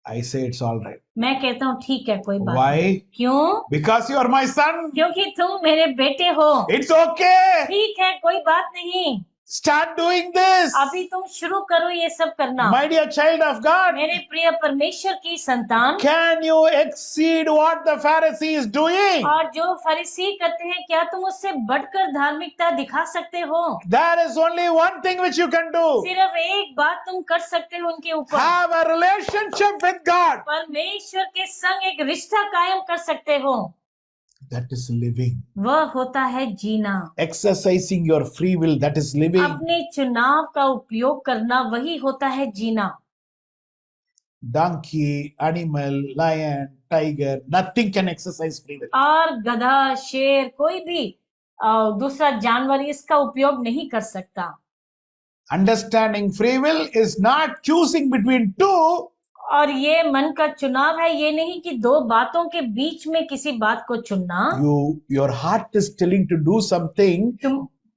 Speaker 1: I say it's all right.
Speaker 2: मैं कहता हूँ ठीक है, कोई बात नहीं।
Speaker 1: Why?
Speaker 2: क्यों?
Speaker 1: Because you are my son.
Speaker 2: क्योंकि तुम मेरे बेटे हो।
Speaker 1: It's okay.
Speaker 2: ठीक है, कोई बात नहीं।
Speaker 1: Start doing this.
Speaker 2: अभी तुम शुरू करो ये सब करना।
Speaker 1: My dear child of God,
Speaker 2: मेरे प्रिय परमेश्वर की संतान,
Speaker 1: can you exceed what the Pharisee is doing?
Speaker 2: और जो फरीसी करते हैं, क्या तुम उससे बढ़कर धार्मिकता दिखा सकते हो?
Speaker 1: There is only one thing which you can do.
Speaker 2: सिर्फ एक बात तुम कर सकते हो उनके ऊपर।
Speaker 1: Have a relationship with God.
Speaker 2: परमेश्वर के संग एक रिश्ता कायम कर सकते हो।
Speaker 1: That is living.
Speaker 2: वह होता है जीना।
Speaker 1: Exercising your free will, that is living.
Speaker 2: अपने चुनाव का उपयोग करना, वही होता है जीना।
Speaker 1: Donkey, animal, lion, tiger, nothing can exercise free will.
Speaker 2: और गधा, शेर, कोई भी दूसरा जानवर इसका उपयोग नहीं कर सकता।
Speaker 1: Understanding free will is not choosing between two.
Speaker 2: और ये मन का चुनाव है, ये नहीं कि दो बातों के बीच में किसी बात को चुनना।
Speaker 1: Your heart is telling to do something.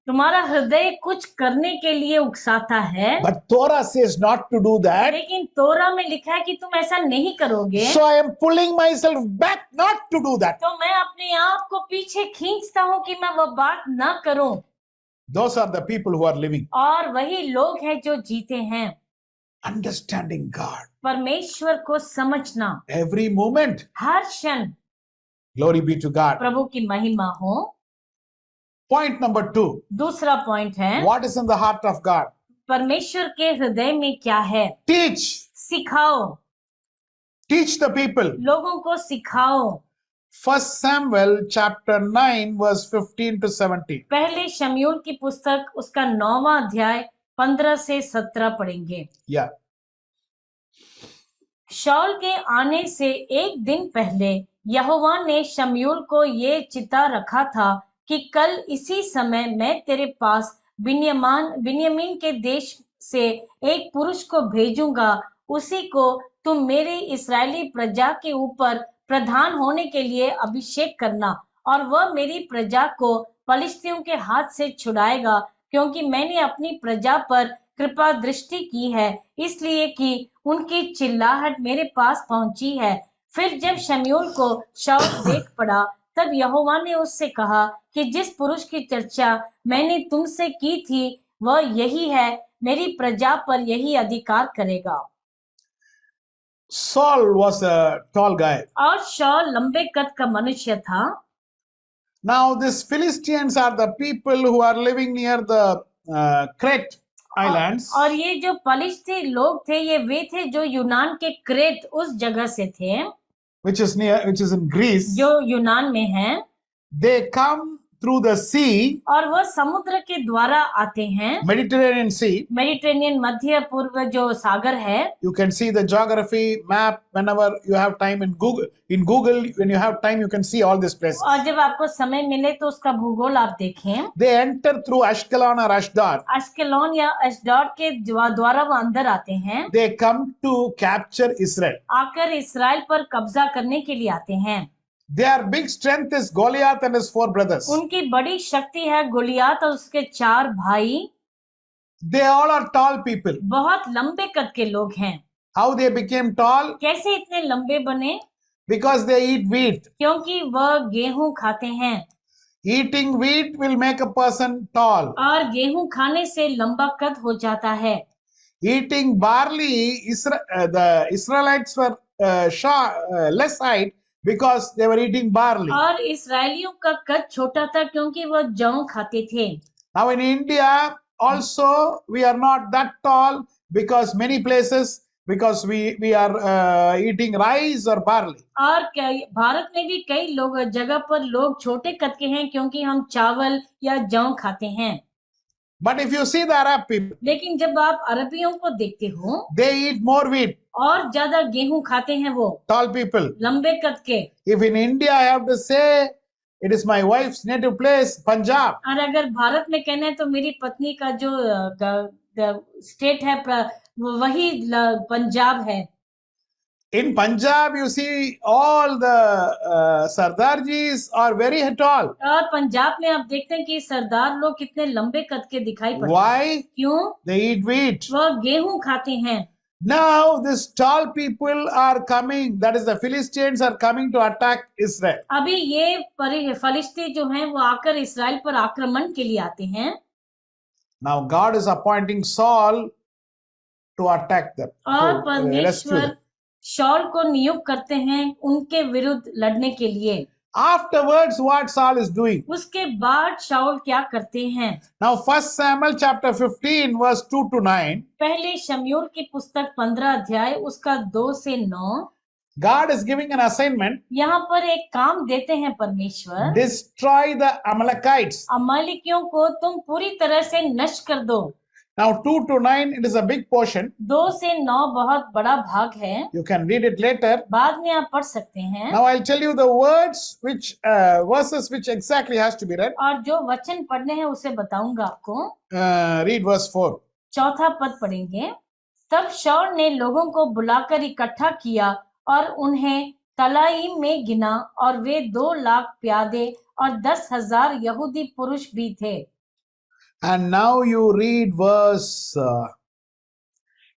Speaker 2: तुम्हारा हृदय कुछ करने के लिए उकसाता है,
Speaker 1: But Torah says not to do that.
Speaker 2: लेकिन तोरा में लिखा है कि तुम ऐसा नहीं करोगे।
Speaker 1: So I am pulling myself back not to do that.
Speaker 2: तो मैं अपने आप को पीछे खींचता हूँ कि मैं वह बात ना करूं।
Speaker 1: Those are the people who are living.
Speaker 2: और वही लोग हैं जो जीते हैं।
Speaker 1: Understanding God.
Speaker 2: परमेश्वर को समझना,
Speaker 1: Every moment.
Speaker 2: हर क्षण।
Speaker 1: Glory be to God.
Speaker 2: प्रभु की महिमा हो।
Speaker 1: Point number 2.
Speaker 2: दूसरा पॉइंट है,
Speaker 1: What is in the heart of God?
Speaker 2: परमेश्वर के हृदय में क्या है?
Speaker 1: Teach.
Speaker 2: सिखाओ,
Speaker 1: Teach the people.
Speaker 2: लोगों को सिखाओ।
Speaker 1: 1 Samuel chapter 9 verse 15 to 17.
Speaker 2: पहले शमूएल की पुस्तक उसका 9वां अध्याय 15 से 17 पढ़ेंगे।
Speaker 1: Yeah.
Speaker 2: शाऊल के आने से एक दिन पहले यहोवा ने शमूएल को ये चिता रखा था कि कल इसी समय मैं तेरे पास बिन्यामीन के देश से एक पुरुष को भेजूंगा, उसी को तुम मेरी इस्राएली प्रजा के ऊपर प्रधान होने के लिए अभिषेक करना, और वह मेरी प्रजा को पलिश्तियों के हाथ से छुड़ाएगा, क्योंकि मैंने अपनी प्रजा पर कृपा दृष्टि की है, इसलिए कि उनकी चिल्लाहट मेरे पास पहुंची है। फिर जब शमूएल को शाऊल देख पड़ा, तब यहोवा ने उससे कहा कि जिस पुरुष की चर्चा मैंने तुमसे की थी वह यही है, मेरी प्रजा पर यही अधिकार करेगा।
Speaker 1: Saul was a tall guy.
Speaker 2: और शाऊल लंबे कद का मनुष्य था।
Speaker 1: Now these Philistines are the people who are living near the Crete islands.
Speaker 2: और ये जो पलिश्ती लोग थे, ये वे थे जो यूनान के क्रेट उस जगह से थे,
Speaker 1: which is in Greece.
Speaker 2: जो यूनान में है।
Speaker 1: They come through the sea,
Speaker 2: और वह समुद्र के द्वारा आते हैं,
Speaker 1: Mediterranean Sea.
Speaker 2: मेडिटेरेनियन मध्य पूर्व जो सागर है।
Speaker 1: You can see the geography map whenever you have time in Google. In Google, when you have time, you can see all these places.
Speaker 2: और जब आपको समय मिले तो उसका भूगोल आप देखें।
Speaker 1: They enter through Ashkelon or Ashdod.
Speaker 2: Ashkelon या अशडोद के द्वारा वो अंदर आते हैं।
Speaker 1: They come to capture Israel.
Speaker 2: आकर इस्राएल पर कब्जा करने के लिए आते हैं।
Speaker 1: Their big strength is Goliath and his 4 brothers.
Speaker 2: उनकी बड़ी शक्ति है गोलियात और उसके 4 भाई।
Speaker 1: They all are tall people.
Speaker 2: बहुत लंबे कद के लोग हैं।
Speaker 1: How they became tall?
Speaker 2: कैसे इतने लंबे बने?
Speaker 1: Because they eat wheat.
Speaker 2: क्योंकि वह गेहूं खाते हैं।
Speaker 1: Eating wheat will make a person tall.
Speaker 2: और गेहूं खाने से लंबा कद हो जाता है।
Speaker 1: Eating barley, the Israelites were less height because they were eating barley.
Speaker 2: और इस्राएलियों का कद छोटा था क्योंकि वह जौ खाते थे।
Speaker 1: Now in India also we are not that tall because many places because we are eating rice or barley.
Speaker 2: और भारत में भी कई लोग जगह पर लोग छोटे कद के हैं क्योंकि हम चावल या जौ खाते हैं.
Speaker 1: But if you see the Arab people,
Speaker 2: लेकिन जब आप अरबियों को देखते हो,
Speaker 1: they eat more wheat.
Speaker 2: और ज्यादा गेहूं खाते हैं वो.
Speaker 1: Tall people.
Speaker 2: लंबे कद के.
Speaker 1: If in India I have to say, it is my wife's native place, Punjab.
Speaker 2: और अगर भारत में कहना है तो मेरी पत्नी का जो स्टेट है वही पंजाब है.
Speaker 1: In Punjab, you see all the Sardarjis are very tall.
Speaker 2: और पंजाब में आप देखते हैं कि सरदार लोग कितने लंबे कद के दिखाई पड़ते हैं.
Speaker 1: Why?
Speaker 2: क्यों?
Speaker 1: They eat wheat.
Speaker 2: वो गेहूं खाते हैं.
Speaker 1: Now these tall people are coming, that is the Philistines are coming to attack Israel.
Speaker 2: अभी ये फलिस्ती जो हैं वो आकर इस्राएल पर आक्रमण के लिए आते हैं.
Speaker 1: Now God is appointing Saul to attack them.
Speaker 2: और
Speaker 1: to rescue
Speaker 2: परमेश्वर
Speaker 1: them.
Speaker 2: शाऊल को नियुक्त करते हैं उनके विरुद्ध लड़ने के लिए.
Speaker 1: Afterwards, what Saul is doing?
Speaker 2: उसके बाद शाऊल क्या करते हैं?
Speaker 1: Now 1 Samuel chapter 15 verse 2 to 9.
Speaker 2: पहले शमूएल की पुस्तक 15 अध्याय उसका 2 से 9.
Speaker 1: God is giving an assignment.
Speaker 2: यहाँ पर एक काम देते हैं परमेश्वर.
Speaker 1: Destroy the Amalekites.
Speaker 2: अमालेकियों को तुम पूरी तरह से नष्ट कर दो.
Speaker 1: Now 2 to 9, it is a big portion.
Speaker 2: 2 से 9 बहुत बड़ा भाग है.
Speaker 1: You can read it later.
Speaker 2: बाद में आप पढ़ सकते हैं.
Speaker 1: Now I'll tell you the words which verses which exactly has to be read.
Speaker 2: और जो वचन पढ़ने हैं उसे बताऊंगा आपको.
Speaker 1: Read verse 4.
Speaker 2: चौथा पद पढ़ेंगे. तब शाऊल ने लोगों को बुलाकर इकट्ठा किया और उन्हें तलाईम में गिना और वे 2 लाख प्यादे और 10,000 यहूदी पुरुष भी थे.
Speaker 1: And now you read verse,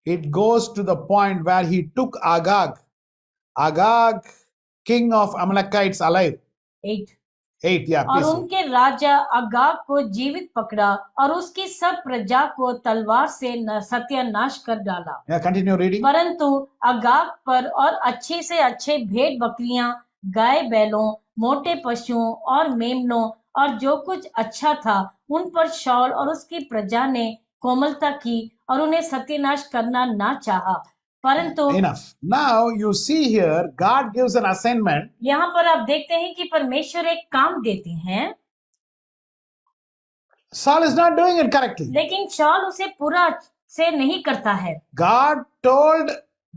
Speaker 1: it goes to the point where he took Agag, king of Amalekites, alive.
Speaker 2: 8.
Speaker 1: 8, yeah,
Speaker 2: और
Speaker 1: please.
Speaker 2: उनके राजा अगाग को जीवित पकड़ा और उसकी सब प्रजा को तलवार से सत्यानाश कर डाला.
Speaker 1: Yeah, continue reading.
Speaker 2: परंतु अगाग पर और अच्छे से अच्छे भेड़ बकरियां, गाय बैलों, मोटे पशुओं और मेमनों और जो कुछ अच्छा था उन पर शाऊल और उसकी प्रजा ने कोमलता की और उन्हें सत्यानाश करना ना चाहा. परंतु
Speaker 1: Enough. Now you see here, God gives an assignment.
Speaker 2: यहाँ पर आप देखते हैं कि परमेश्वर एक काम देते हैं.
Speaker 1: Saul is not doing it correctly.
Speaker 2: लेकिन शाऊल उसे पूरा से नहीं करता है.
Speaker 1: God told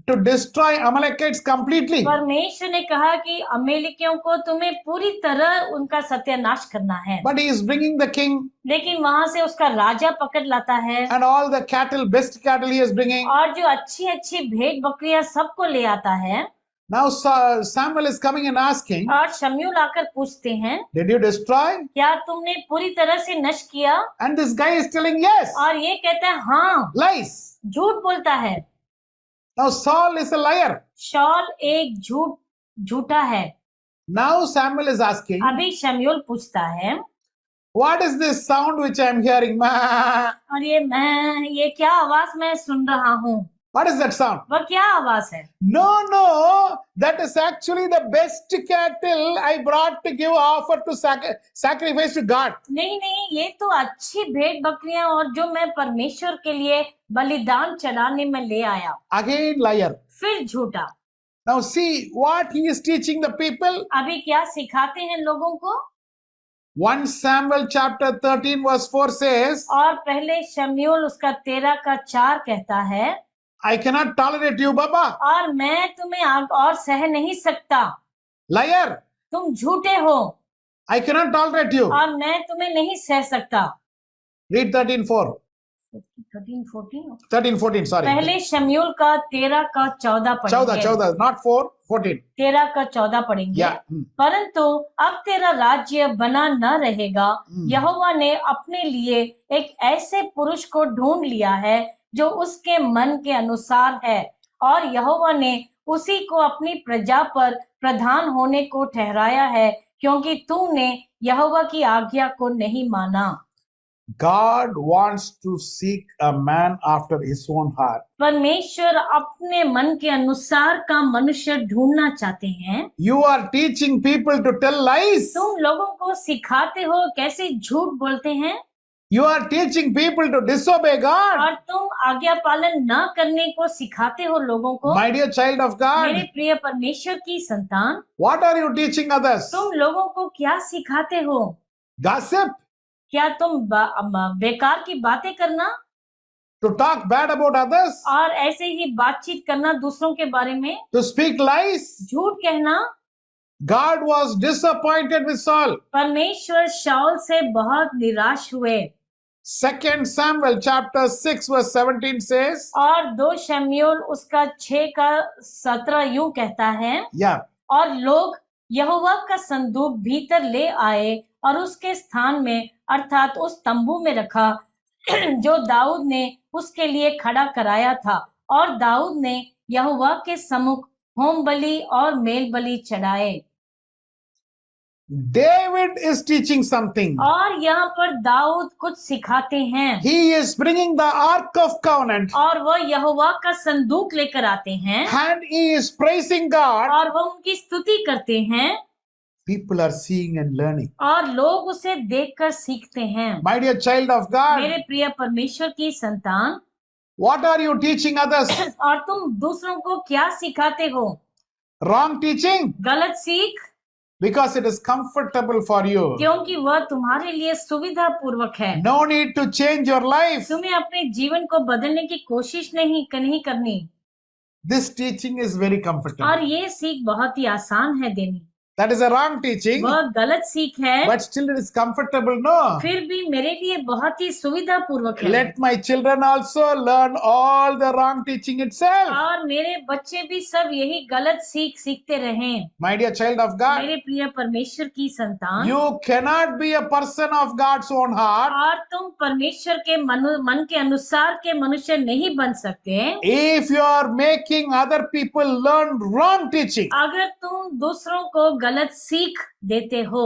Speaker 1: to destroy Amalekites completely.
Speaker 2: परमेश्वर ने कहा कि अमेरिकियों को तुम्हें पूरी तरह उनका सत्यानाश करना है.
Speaker 1: But he is bringing the king.
Speaker 2: लेकिन वहां से उसका राजा पकड़ लाता है.
Speaker 1: And all the cattle, best cattle he is bringing.
Speaker 2: और जो अच्छी अच्छी भेड़ बकरियां सबको ले आता है.
Speaker 1: Now Samuel is coming and asking,
Speaker 2: और शमूएल आकर पूछते हैं,
Speaker 1: did you destroy?
Speaker 2: क्या तुमने पूरी तरह से नष्ट किया?
Speaker 1: And this guy is telling yes.
Speaker 2: और ये कहता है हाँ.
Speaker 1: Lies.
Speaker 2: झूठ बोलता है.
Speaker 1: Now Saul is a liar.
Speaker 2: शाऊल एक झूठा है.
Speaker 1: Now Samuel is asking,
Speaker 2: अभी शमूएल पूछता है,
Speaker 1: what is this sound which I am hearing?
Speaker 2: और ये क्या आवाज मैं सुन रहा हूँ?
Speaker 1: What is that sound?
Speaker 2: वह क्या आवाज है?
Speaker 1: No, that is actually the best cattle I brought to give offer to sacrifice to God.
Speaker 2: नहीं, ये तो अच्छी भेड़ बकरियां और जो मैं परमेश्वर के लिए बलिदान चढ़ाने में ले आया.
Speaker 1: Again liar.
Speaker 2: फिर झूठा.
Speaker 1: Now see what he is teaching the people.
Speaker 2: अभी क्या सिखाते हैं लोगों को?
Speaker 1: 1 Samuel chapter 13 verse 4 says,
Speaker 2: और पहले शमूएल उसका 13 का 4 कहता है,
Speaker 1: I cannot tolerate you, Baba.
Speaker 2: और मैं तुम्हें और सह नहीं सकता.
Speaker 1: Liar.
Speaker 2: तुम झूठे हो.
Speaker 1: I cannot tolerate you.
Speaker 2: और मैं तुम्हें नहीं सह सकता.
Speaker 1: Read 13:4. 13:14, sorry.
Speaker 2: पहले शमूएल का 13 का 14 पढ़ेंगे.
Speaker 1: 14, not 4, 14.
Speaker 2: 13 का 14 पढ़ेंगे.
Speaker 1: Yeah.
Speaker 2: परंतु अब तेरा राज्य बना न रहेगा. यहोवा ने अपने लिए एक ऐसे पुरुष को ढूंढ लिया है जो उसके मन के अनुसार है, और यहोवा ने उसी को अपनी प्रजा पर प्रधान होने को ठहराया है, क्योंकि तूने यहोवा की आज्ञा को नहीं माना.
Speaker 1: God wants to seek a man after his own heart.
Speaker 2: परमेश्वर अपने मन के अनुसार का मनुष्य ढूंढना चाहते हैं.
Speaker 1: You are teaching people to tell lies.
Speaker 2: तुम लोगों को सिखाते हो कैसे झूठ बोलते हैं.
Speaker 1: You are teaching people to disobey God.
Speaker 2: और तुम आज्ञा पालन न करने को सिखाते हो लोगों को।
Speaker 1: My dear child of
Speaker 2: मेरे
Speaker 1: God,
Speaker 2: प्रिय परमेश्वर की संतान,
Speaker 1: what are you teaching others?
Speaker 2: तुम लोगों को क्या सिखाते हो?
Speaker 1: Gossip?
Speaker 2: क्या तुम बेकार की बातें करना
Speaker 1: To talk bad about others?
Speaker 2: और ऐसे ही बातचीत करना दूसरों के बारे में,
Speaker 1: To speak lies?
Speaker 2: झूठ कहना?
Speaker 1: God was disappointed with Saul.
Speaker 2: परमेश्वर शाऊल से बहुत निराश हुए।
Speaker 1: 2 Samuel chapter 6 verse 17 says,
Speaker 2: और 2 शमूएल उसका 6 का 17 यूं कहता है,
Speaker 1: yeah,
Speaker 2: और लोग यहोवा का संदूक भीतर ले आए और उसके स्थान में अर्थात उस तंबू में रखा जो दाऊद ने उसके लिए खड़ा कराया था, और दाऊद ने यहोवा के सम्मुख होम बलि और मेल बलि चढ़ाए।
Speaker 1: David is teaching something.
Speaker 2: और यहाँ पर दाऊद कुछ सिखाते हैं।
Speaker 1: He is bringing the Ark of Covenant
Speaker 2: और वह यहोवा का संदूक लेकर आते हैं
Speaker 1: and he is praising God.
Speaker 2: और वह उनकी स्तुति करते हैं
Speaker 1: People are seeing and learning.
Speaker 2: और लोग उसे देखकर सीखते हैं।
Speaker 1: My dear child of God,
Speaker 2: मेरे प्रिय परमेश्वर की संतान,
Speaker 1: what are you teaching others?
Speaker 2: और तुम दूसरों को क्या सिखाते हो?
Speaker 1: Wrong teaching?
Speaker 2: गलत सीख,
Speaker 1: Because it is comfortable for you.
Speaker 2: क्योंकि वह तुम्हारे लिए सुविधा पूर्वक है।
Speaker 1: No need to change your life.
Speaker 2: तुम्हें अपने जीवन को बदलने की कोशिश नहीं करनी।
Speaker 1: This teaching is very comfortable.
Speaker 2: और ये सीख बहुत ही आसान है देनी।
Speaker 1: That is a wrong teaching,
Speaker 2: वह गलत सीख है,
Speaker 1: but still it is comfortable, no?
Speaker 2: फिर भी मेरे लिए बहुत ही सुविधा पूर्वक है।
Speaker 1: Let my children also learn all the wrong teaching itself.
Speaker 2: और मेरे बच्चे भी सब यही गलत सीख सीखते रहें।
Speaker 1: My dear child of God,
Speaker 2: मेरे प्रिय परमेश्वर की संतान,
Speaker 1: you cannot be a person of God's own heart
Speaker 2: और तुम परमेश्वर के मन के अनुसार के मनुष्य नहीं बन सकते
Speaker 1: if you are making other people learn wrong teaching.
Speaker 2: अगर तुम दूसरों को गलत सीख देते हो।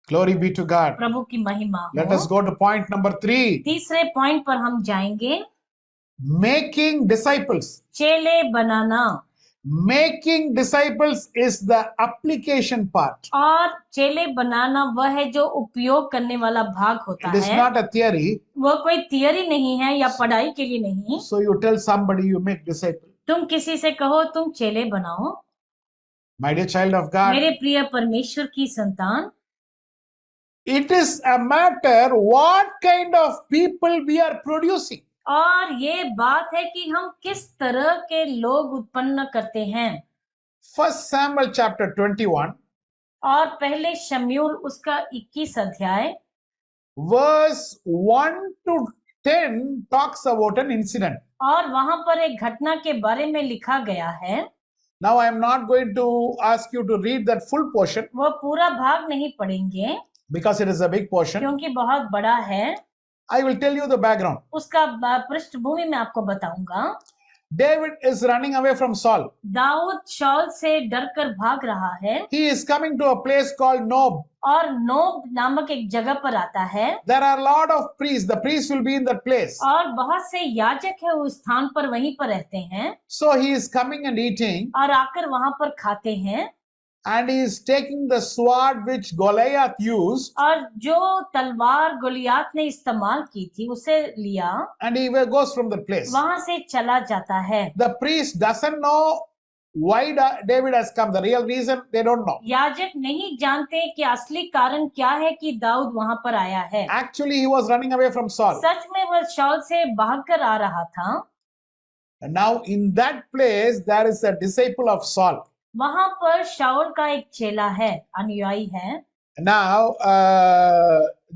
Speaker 1: Glory be to God.
Speaker 2: प्रभु की महिमा
Speaker 1: Let
Speaker 2: हो।
Speaker 1: us go to point number 3.
Speaker 2: तीसरे पॉइंट पर हम जाएंगे,
Speaker 1: Making disciples.
Speaker 2: चेले बनाना।
Speaker 1: Making disciples is the application part.
Speaker 2: और चेले बनाना वह है जो उपयोग करने वाला भाग होता
Speaker 1: It is
Speaker 2: है।
Speaker 1: not a theory.
Speaker 2: वह कोई थियरी नहीं है या पढ़ाई के लिए नहीं।
Speaker 1: So you tell somebody you make disciple.
Speaker 2: तुम किसी से कहो तुम चेले बनाओ।
Speaker 1: My dear child of God,
Speaker 2: मेरे प्रिय परमेश्वर की संतान,
Speaker 1: it is a matter what kind of people we are producing.
Speaker 2: और ये बात है कि हम किस तरह के लोग उत्पन्न करते हैं।
Speaker 1: 1 Samuel chapter 21
Speaker 2: और पहले शमूएल उसका 21 अध्याय
Speaker 1: verse 1 to 10 talks about an incident.
Speaker 2: और वहां पर एक घटना के बारे में लिखा गया है।
Speaker 1: Now I am not going to ask you to read that full portion
Speaker 2: वो पूरा भाग नहीं पढ़ेंगे
Speaker 1: because it is a big portion.
Speaker 2: क्योंकि बहुत बड़ा है।
Speaker 1: I will tell you the background.
Speaker 2: उसका पृष्ठभूमि मैं आपको बताऊंगा।
Speaker 1: David is running away from Saul.
Speaker 2: Dawood शाऊल से डरकर भाग रहा है
Speaker 1: He is coming to a place called Nob.
Speaker 2: और नोब नामक एक जगह पर आता है।
Speaker 1: There are a lot of priests. The priests will be in that place.
Speaker 2: और बहुत से याजक है उस स्थान पर वहीं पर रहते हैं।
Speaker 1: So he is coming and eating,
Speaker 2: और आकर वहां पर खाते हैं।
Speaker 1: and he is taking the sword which Goliath used,
Speaker 2: और जो तलवार गोलियात ने इस्तेमाल की थी उसे लिया,
Speaker 1: and he goes from the place.
Speaker 2: वहां से चला जाता है।
Speaker 1: The priest doesn't know why David has come. The real reason they don't know.
Speaker 2: याजक नहीं जानते कि असली कारण क्या है कि दाऊद वहां पर आया है।
Speaker 1: Actually, he was running away from Saul.
Speaker 2: सच में वह शाऊल से भागकर आ रहा था।
Speaker 1: And now in that place, there is a disciple of Saul.
Speaker 2: वहां पर शाऊल का एक चेला है, अनुयायी है।
Speaker 1: Now,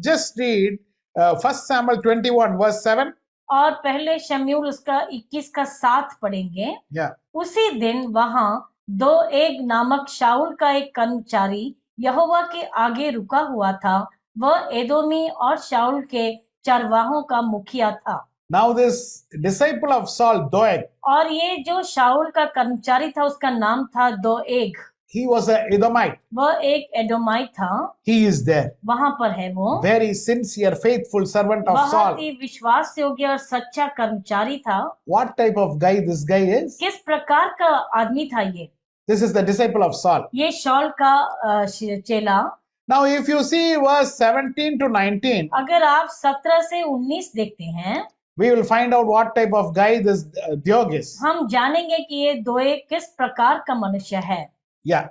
Speaker 1: just read 1 Samuel 21 verse 7.
Speaker 2: और पहले शमूएल उसका 21 का 7 पढ़ेंगे।
Speaker 1: Yeah.
Speaker 2: उसी दिन वहां दोएग नामक शाऊल का एक कर्मचारी यहोवा के आगे रुका हुआ था। वह एदोमी और शाऊल के चरवाहों का मुखिया था।
Speaker 1: Now this disciple of Saul, Doeg,
Speaker 2: और ये जो शाऊल का कर्मचारी था उसका नाम था दोएग।
Speaker 1: he was an Edomite.
Speaker 2: वह एक एडोमाइट था।
Speaker 1: He is there.
Speaker 2: वहां पर है वो।
Speaker 1: Very sincere, faithful servant of
Speaker 2: बहुत
Speaker 1: Saul.
Speaker 2: ही विश्वास योग्य और सच्चा कर्मचारी था।
Speaker 1: What type of guy this guy is?
Speaker 2: किस प्रकार का आदमी था ये?
Speaker 1: This is the disciple of Saul.
Speaker 2: ये शाऊल का चेला।
Speaker 1: Now, if you see verse 17 to 19,
Speaker 2: अगर आप 17 से 19 देखते हैं,
Speaker 1: we will find out what type of guy this Dyog is.
Speaker 2: हम जानेंगे कि ये दोए किस प्रकार का मनुष्य है।
Speaker 1: Yeah.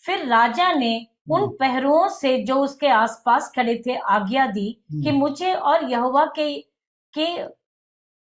Speaker 2: फिर राजा ने उन पहरुओं से जो उसके आसपास खड़े थे आज्ञा दी कि मुझे और यहोवा के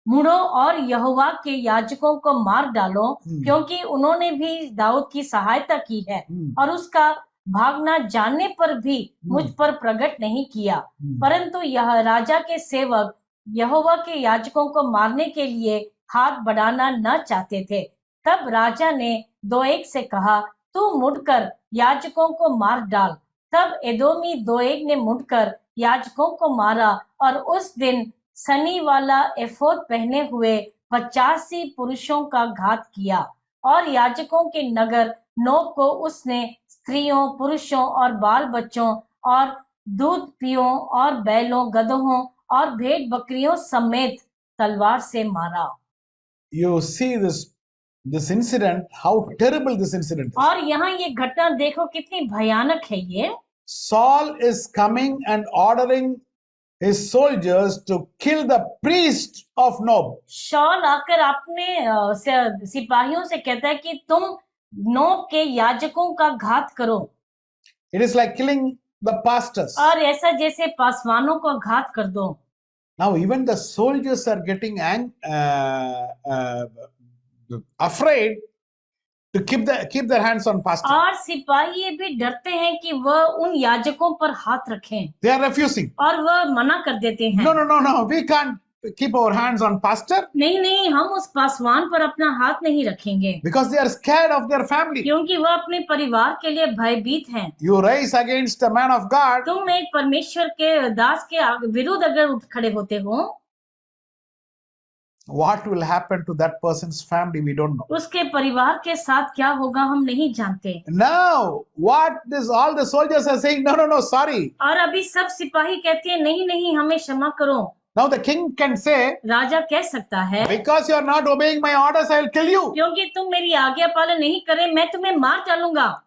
Speaker 2: मुड़ो और यहोवा के याजकों को मार डालो, क्योंकि उन्होंने भी दाऊद की सहायता की है और उसका भागना जानने पर भी मुझ पर प्रकट नहीं किया। परंतु यह राजा के सेवक यहोवा के याजकों को मारने के लिए हाथ बढ़ाना न चाहते थे। तब राजा ने दोएग से कहा, तू मुड़कर याजकों को मार डाल। तब एदोमी दोएग ने मुड़कर याजकों को मारा और उस दिन सनी वाला एफोद पहने हुए 85 पुरुषों का घात किया। और याजकों के नगर नोब को उसने स्त्रियों, पुरुषों और बाल बच्चों और दूध पियों और बैलों, गधों और भेड़ बकरियों समेत तलवार से मारा।
Speaker 1: You see this incident, how terrible this incident is.
Speaker 2: और यहाँ ये घटना देखो कितनी भयानक है ये।
Speaker 1: Saul is coming and ordering his soldiers to kill the priest of Nob.
Speaker 2: शौल आकर अपने सिपाहियों से कहता है कि तुम नोब के याजकों का घात करो।
Speaker 1: It is like killing the pastors.
Speaker 2: और ऐसा जैसे पासवानों को घात कर दो।
Speaker 1: Now even the soldiers are getting afraid to keep their hands on pastor.
Speaker 2: और सिपाही ये भी डरते हैं कि वह उन याजकों पर हाथ रखें।
Speaker 1: They are refusing.
Speaker 2: और वह मना कर देते हैं।
Speaker 1: No, we can't keep our hands on pastor.
Speaker 2: नहीं, हम उस पासवान पर अपना हाथ नहीं रखेंगे।
Speaker 1: Because they are scared of their family.
Speaker 2: क्योंकि वह अपने परिवार के लिए भयभीत हैं।
Speaker 1: You rise against a man of God.
Speaker 2: तुम एक परमेश्वर के दास के विरुद्ध अगर उठ खड़े होते हो,
Speaker 1: what will happen to that person's family, we don't know.
Speaker 2: उसके परिवार के साथ क्या होगा हम नहीं जानते।
Speaker 1: Now what all the soldiers are saying, no, sorry.
Speaker 2: और अभी सब सिपाही कहते हैं नहीं, हमें क्षमा करो।
Speaker 1: Now the king can say,
Speaker 2: राजा कह सकता है,
Speaker 1: because you are not obeying my orders, I will kill you.
Speaker 2: क्योंकि तुम मेरी आज्ञा पालन नहीं करे, मैं तुम्हें मार डालूंगा।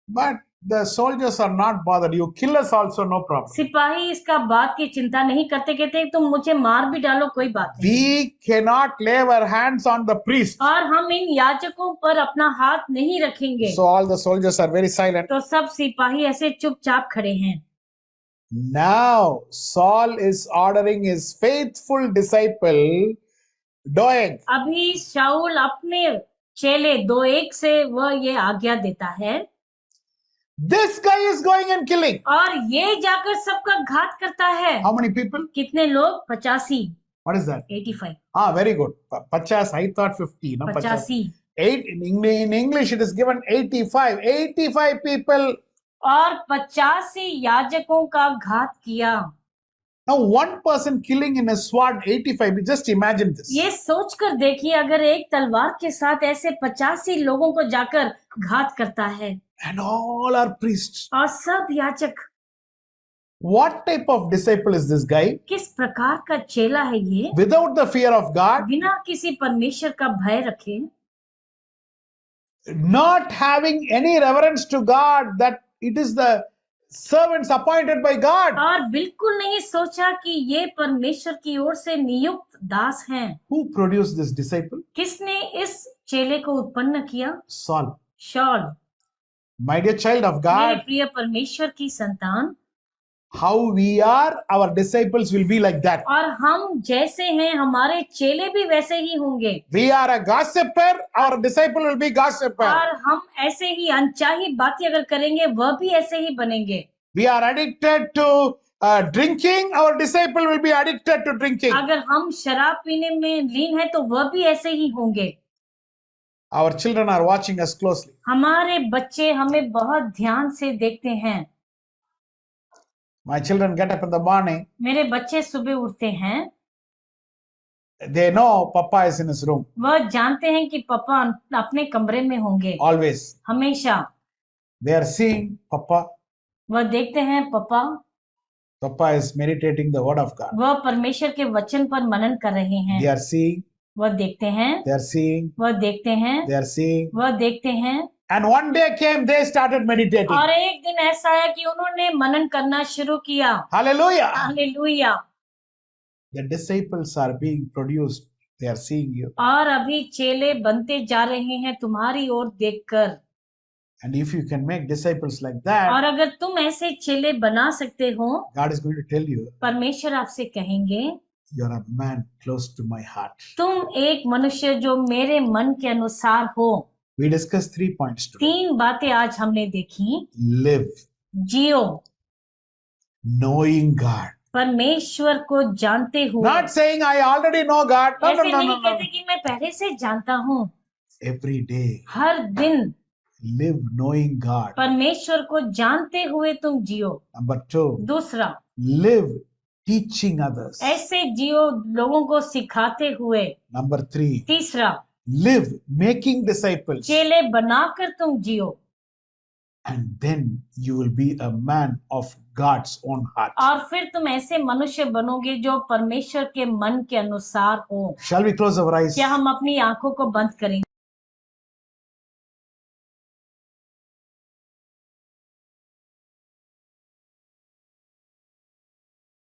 Speaker 1: But the soldiers are not bothered. You kill us also, no problem.
Speaker 2: सिपाही इसका बात की चिंता नहीं करते, कहते तुम मुझे मार भी डालो, कोई बात नहीं।
Speaker 1: We cannot lay our hands on the priest.
Speaker 2: और हम इन याजकों पर अपना हाथ नहीं रखेंगे।
Speaker 1: So all the soldiers are very silent.
Speaker 2: तो सब सिपाही ऐसे चुपचाप खड़े हैं।
Speaker 1: Now Saul is ordering his faithful disciple Doeg.
Speaker 2: अभी शाऊल अपने चेले दोएग से वह ये आज्ञा देता है,
Speaker 1: This guy is going and killing.
Speaker 2: और ये जाकर सबका घात करता है।
Speaker 1: How many people?
Speaker 2: कितने लोग? 85।
Speaker 1: What is that?
Speaker 2: 85।
Speaker 1: Very good. 50, I thought 50. No,
Speaker 2: 85।
Speaker 1: 8 in English it is given 85. 85 people.
Speaker 2: और 85 याजकों का घात किया।
Speaker 1: Now one person killing in a sword 85. Just imagine this.
Speaker 2: ये सोचकर देखिए, अगर एक तलवार के साथ ऐसे 85 लोगों को जाकर घात करता है।
Speaker 1: And all are priests.
Speaker 2: और सब याजक।
Speaker 1: What type of disciple is this guy?
Speaker 2: किस प्रकार का चेला है ये?
Speaker 1: Without the fear of God.
Speaker 2: बिना किसी परमेश्वर का भय रखे।
Speaker 1: Not having any reverence to God, that it is the servants appointed by God.
Speaker 2: और बिल्कुल नहीं सोचा कि ये परमेश्वर की ओर से नियुक्त दास हैं।
Speaker 1: Who produced this disciple?
Speaker 2: किसने इस चेले को उत्पन्न किया?
Speaker 1: Saul.
Speaker 2: Saul.
Speaker 1: My dear child of
Speaker 2: मेरे
Speaker 1: God,
Speaker 2: प्रिय परमेश्वर की संतान,
Speaker 1: how we are, our disciples will be like that.
Speaker 2: और हम जैसे हैं हमारे चेले भी वैसे ही होंगे।
Speaker 1: We are a gossiper, our disciple will be gossiper.
Speaker 2: और हम ऐसे ही अनचाही बातें अगर करेंगे वह भी ऐसे ही बनेंगे।
Speaker 1: We are addicted to drinking, our disciple will be addicted to drinking.
Speaker 2: अगर हम शराब पीने में लीन है तो वह भी ऐसे ही होंगे।
Speaker 1: Our children are watching us closely.
Speaker 2: हमारे बच्चे हमें बहुत ध्यान से देखते हैं।
Speaker 1: My children get up in the morning,
Speaker 2: मेरे बच्चे सुबह उठते हैं,
Speaker 1: they know Papa is in his room,
Speaker 2: वह जानते हैं कि पापा अपने कमरे में होंगे।
Speaker 1: always.
Speaker 2: हमेशा
Speaker 1: They are seeing Papa.
Speaker 2: वह देखते हैं
Speaker 1: Papa is meditating the word of God.
Speaker 2: वह परमेश्वर के वचन पर मनन कर रहे हैं।
Speaker 1: They are seeing,
Speaker 2: वह देखते हैं,
Speaker 1: they are seeing,
Speaker 2: वह देखते हैं,
Speaker 1: they are seeing.
Speaker 2: वह देखते हैं।
Speaker 1: And one day came, they started meditating.
Speaker 2: और एक दिन ऐसा है कि उन्होंने मनन करना शुरू किया।
Speaker 1: Hallelujah.
Speaker 2: Hallelujah.
Speaker 1: The disciples are being produced. They are seeing you.
Speaker 2: और अभी चेले बनते जा रहे हैं तुम्हारी ओर देखकर।
Speaker 1: And if you can make disciples like that,
Speaker 2: और अगर तुम ऐसे चेले बना सकते हो,
Speaker 1: God is going to tell you,
Speaker 2: परमेश्वर आपसे कहेंगे,
Speaker 1: you're a man close to my heart.
Speaker 2: तुम एक मनुष्य जो मेरे मन के अनुसार हो।
Speaker 1: We discussed 3 points today.
Speaker 2: 3 बातें आज हमने देखी।
Speaker 1: Live
Speaker 2: जियो
Speaker 1: knowing God.
Speaker 2: परमेश्वर को जानते हुए।
Speaker 1: Not saying I already know God. No,
Speaker 2: ऐसे
Speaker 1: no, no,
Speaker 2: नहीं
Speaker 1: no, no.
Speaker 2: कहते कि मैं पहले से जानता हूँ।
Speaker 1: Every day,
Speaker 2: हर दिन
Speaker 1: live knowing God.
Speaker 2: परमेश्वर को जानते हुए तुम जियो।
Speaker 1: Number 2,
Speaker 2: दूसरा,
Speaker 1: live teaching others.
Speaker 2: ऐसे जियो लोगों को सिखाते हुए।
Speaker 1: Number 3,
Speaker 2: तीसरा,
Speaker 1: live making disciples.
Speaker 2: चेले बनाकर तुम जियो।
Speaker 1: And then you will be a man of God's own heart.
Speaker 2: और फिर तुम ऐसे मनुष्य बनोगे जो परमेश्वर के मन के अनुसार हो।
Speaker 1: Shall we close our eyes?
Speaker 2: क्या हम अपनी आंखों को बंद करेंगे?